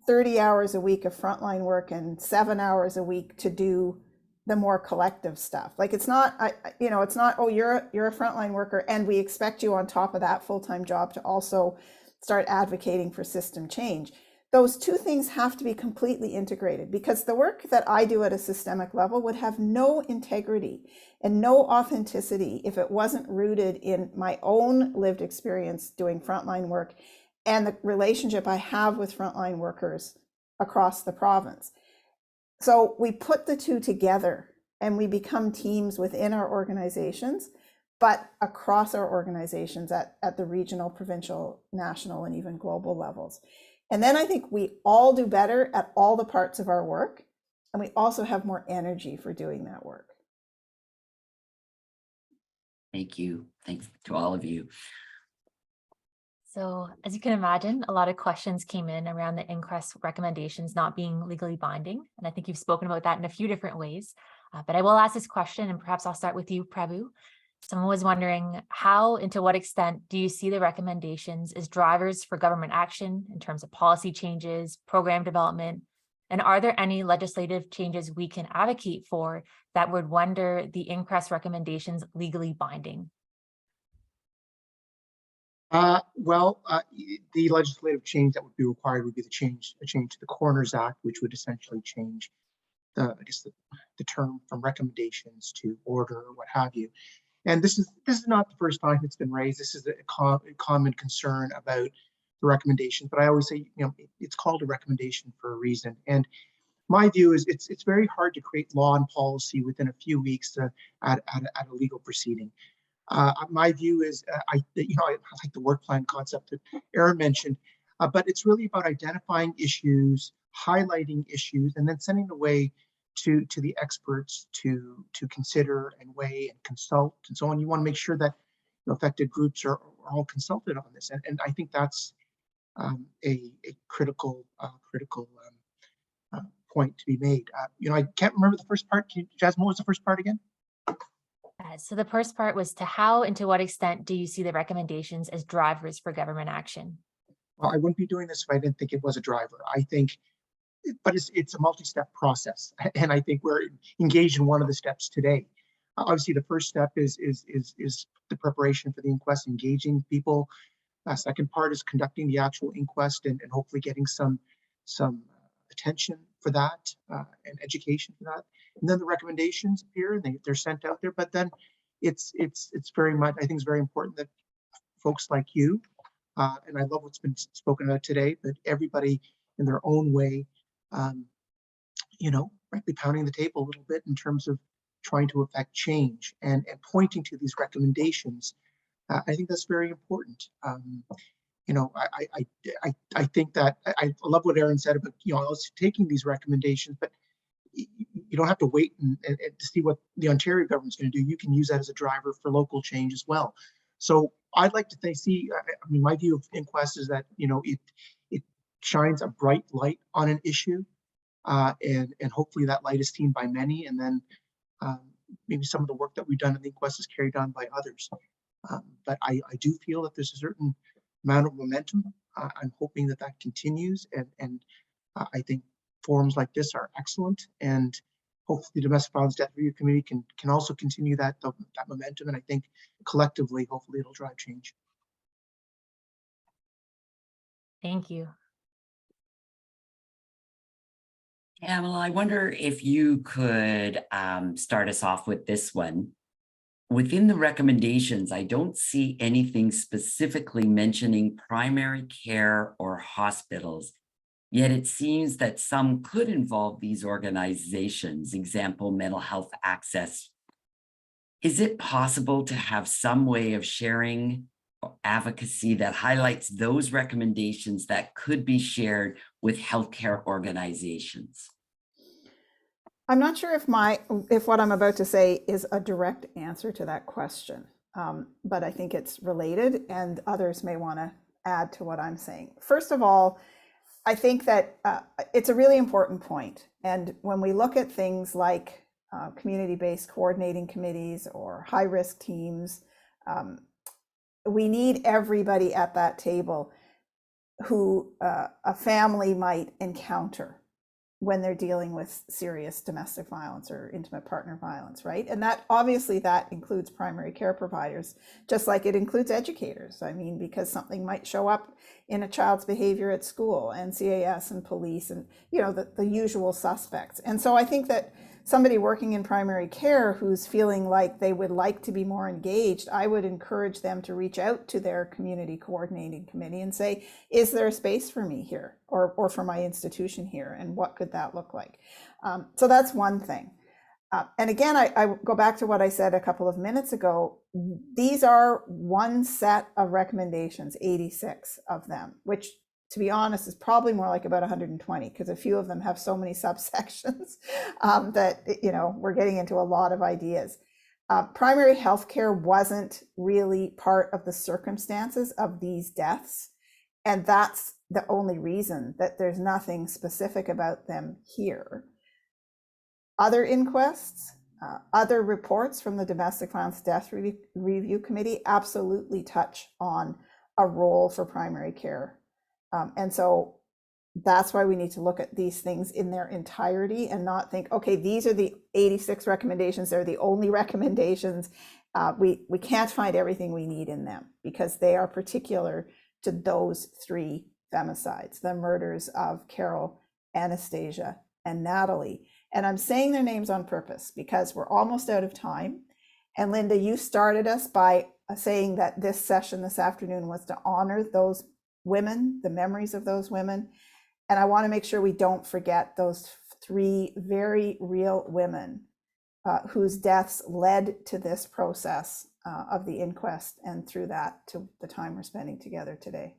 30 hours a week of frontline work and 7 hours a week to do the more collective stuff. Like it's not, it's not, oh, you're a frontline worker and we expect you on top of that full-time job to also start advocating for system change. Those two things have to be completely integrated, because the work that I do at a systemic level would have no integrity and no authenticity if it wasn't rooted in my own lived experience doing frontline work and the relationship I have with frontline workers across the province. So we put the two together and we become teams within our organizations, but across our organizations at the regional, provincial, national, and even global levels. And then I think we all do better at all the parts of our work, and we also have more energy for doing that work. Thank you. Thanks to all of you. So as you can imagine, a lot of questions came in around the inquest recommendations not being legally binding. And I think you've spoken about that in a few different ways. But I will ask this question, and perhaps I'll start with you, Prabhu. Someone was wondering, how and to what extent do you see the recommendations as drivers for government action in terms of policy changes, program development? And are there any legislative changes we can advocate for that would render the inquest recommendations legally binding? The legislative change that would be required would be a change to the Coroners Act, which would essentially change the term from recommendations to order or what have you. And this is not the first time it's been raised. This is a common concern about the recommendation. But I always say, it's called a recommendation for a reason. And my view is it's very hard to create law and policy within a few weeks at a legal proceeding. My view is, I like the work plan concept that Aaron mentioned, but it's really about identifying issues, highlighting issues, and then sending the way to the experts to consider and weigh and consult and so on. You want to make sure that affected groups are all consulted on this, and I think that's a critical point to be made. I can't remember the first part. Jasmine, what was the first part again? So the first part was, to how and to what extent do you see the recommendations as drivers for government action? Well, I wouldn't be doing this if I didn't think it was a driver. I think but it's a multi-step process, and I think we're engaged in one of the steps today. Obviously, the first step is the preparation for the inquest, engaging people. Second part is conducting the actual inquest and hopefully getting some attention for that and education for that. And then the recommendations appear and they're sent out there. But then it's very much, I think it's very important that folks like you, and I love what's been spoken about today, but everybody in their own way, frankly, pounding the table a little bit in terms of trying to affect change and pointing to these recommendations. I think that's very important. I think that I love what Aaron said about us taking these recommendations, but you don't have to wait and to see what the Ontario government's going to do. You can use that as a driver for local change as well. So I'd like to my view of inquest is that it shines a bright light on an issue, and hopefully that light is seen by many, and then maybe some of the work that we've done in the inquest is carried on by others. But I do feel that there's a certain amount of momentum. I'm hoping that continues, and I think forums like this are excellent, and hopefully the Domestic Violence Death Review Committee can also continue that momentum, and I think collectively, hopefully it'll drive change. Thank you. Pamela, I wonder if you could start us off with this one. Within the recommendations, I don't see anything specifically mentioning primary care or hospitals, yet it seems that some could involve these organizations, example, mental health access. Is it possible to have some way of sharing advocacy that highlights those recommendations that could be shared with healthcare organizations? I'm not sure if what I'm about to say is a direct answer to that question, but I think it's related, and others may want to add to what I'm saying. First of all, I think that it's a really important point. And when we look at things like community-based coordinating committees or high-risk teams, we need everybody at that table who a family might encounter when they're dealing with serious domestic violence or intimate partner violence, right? And that obviously that includes primary care providers, just like it includes educators. I mean, because something might show up in a child's behavior at school, and CAS and police and, the usual suspects. And so I think that somebody working in primary care who's feeling like they would like to be more engaged, I would encourage them to reach out to their community coordinating committee and say, is there a space for me here or for my institution here? And what could that look like? So that's one thing. And again, I go back to what I said a couple of minutes ago. These are one set of recommendations, 86 of them, which, to be honest, is probably more like about 120, because a few of them have so many subsections that, we're getting into a lot of ideas. Primary health care wasn't really part of the circumstances of these deaths. And that's the only reason that there's nothing specific about them here. Other inquests, other reports from the Domestic Violence Death Review Committee absolutely touch on a role for primary care. And so that's why we need to look at these things in their entirety and not think, okay, these are the 86 recommendations. They're the only recommendations. We can't find everything we need in them because they are particular to those three femicides, the murders of Carol, Anastasia, and Nathalie. And I'm saying their names on purpose because we're almost out of time. And Linda, you started us by saying that this session this afternoon was to honor those women, the memories of those women. And I want to make sure we don't forget those three very real women whose deaths led to this process of the inquest, and through that to the time we're spending together today.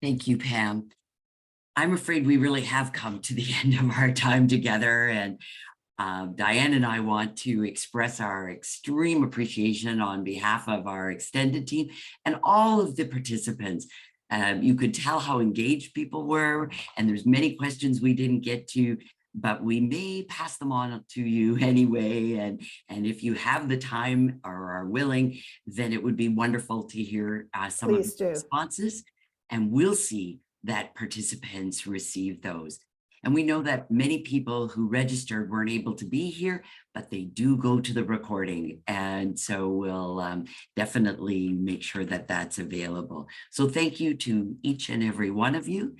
Thank you, Pam. I'm afraid we really have come to the end of our time together, and Diane and I want to express our extreme appreciation on behalf of our extended team and all of the participants. You could tell how engaged people were, and there's many questions we didn't get to, but we may pass them on to you anyway. And if you have the time or are willing, then it would be wonderful to hear some of the responses. And we'll see that participants receive those. And we know that many people who registered weren't able to be here, but they do go to the recording. And so we'll definitely make sure that that's available. So thank you to each and every one of you.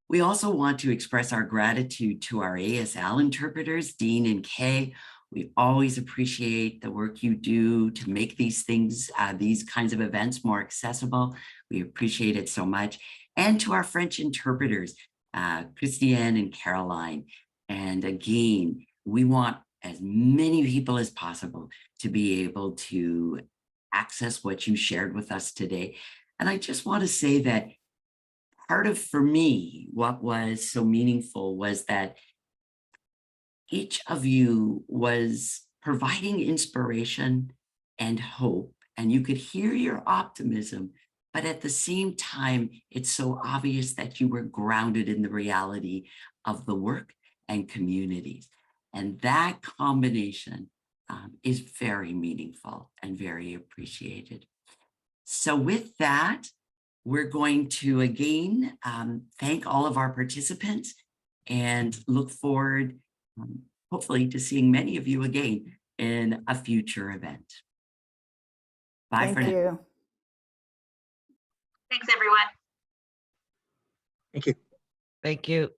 We also want to express our gratitude to our ASL interpreters, Dean and Kay. We always appreciate the work you do to make these things, these kinds of events more accessible. We appreciate it so much. And to our French interpreters, Christiane and Caroline. And again, we want as many people as possible to be able to access what you shared with us today. And I just want to say that part of, for me, what was so meaningful was that each of you was providing inspiration and hope, and you could hear your optimism, but at the same time, it's so obvious that you were grounded in the reality of the work and communities. And that combination is very meaningful and very appreciated. So with that, we're going to again thank all of our participants and look forward hopefully to seeing many of you again in a future event. Bye for now. Thank you. Thanks, everyone. Thank you. Thank you.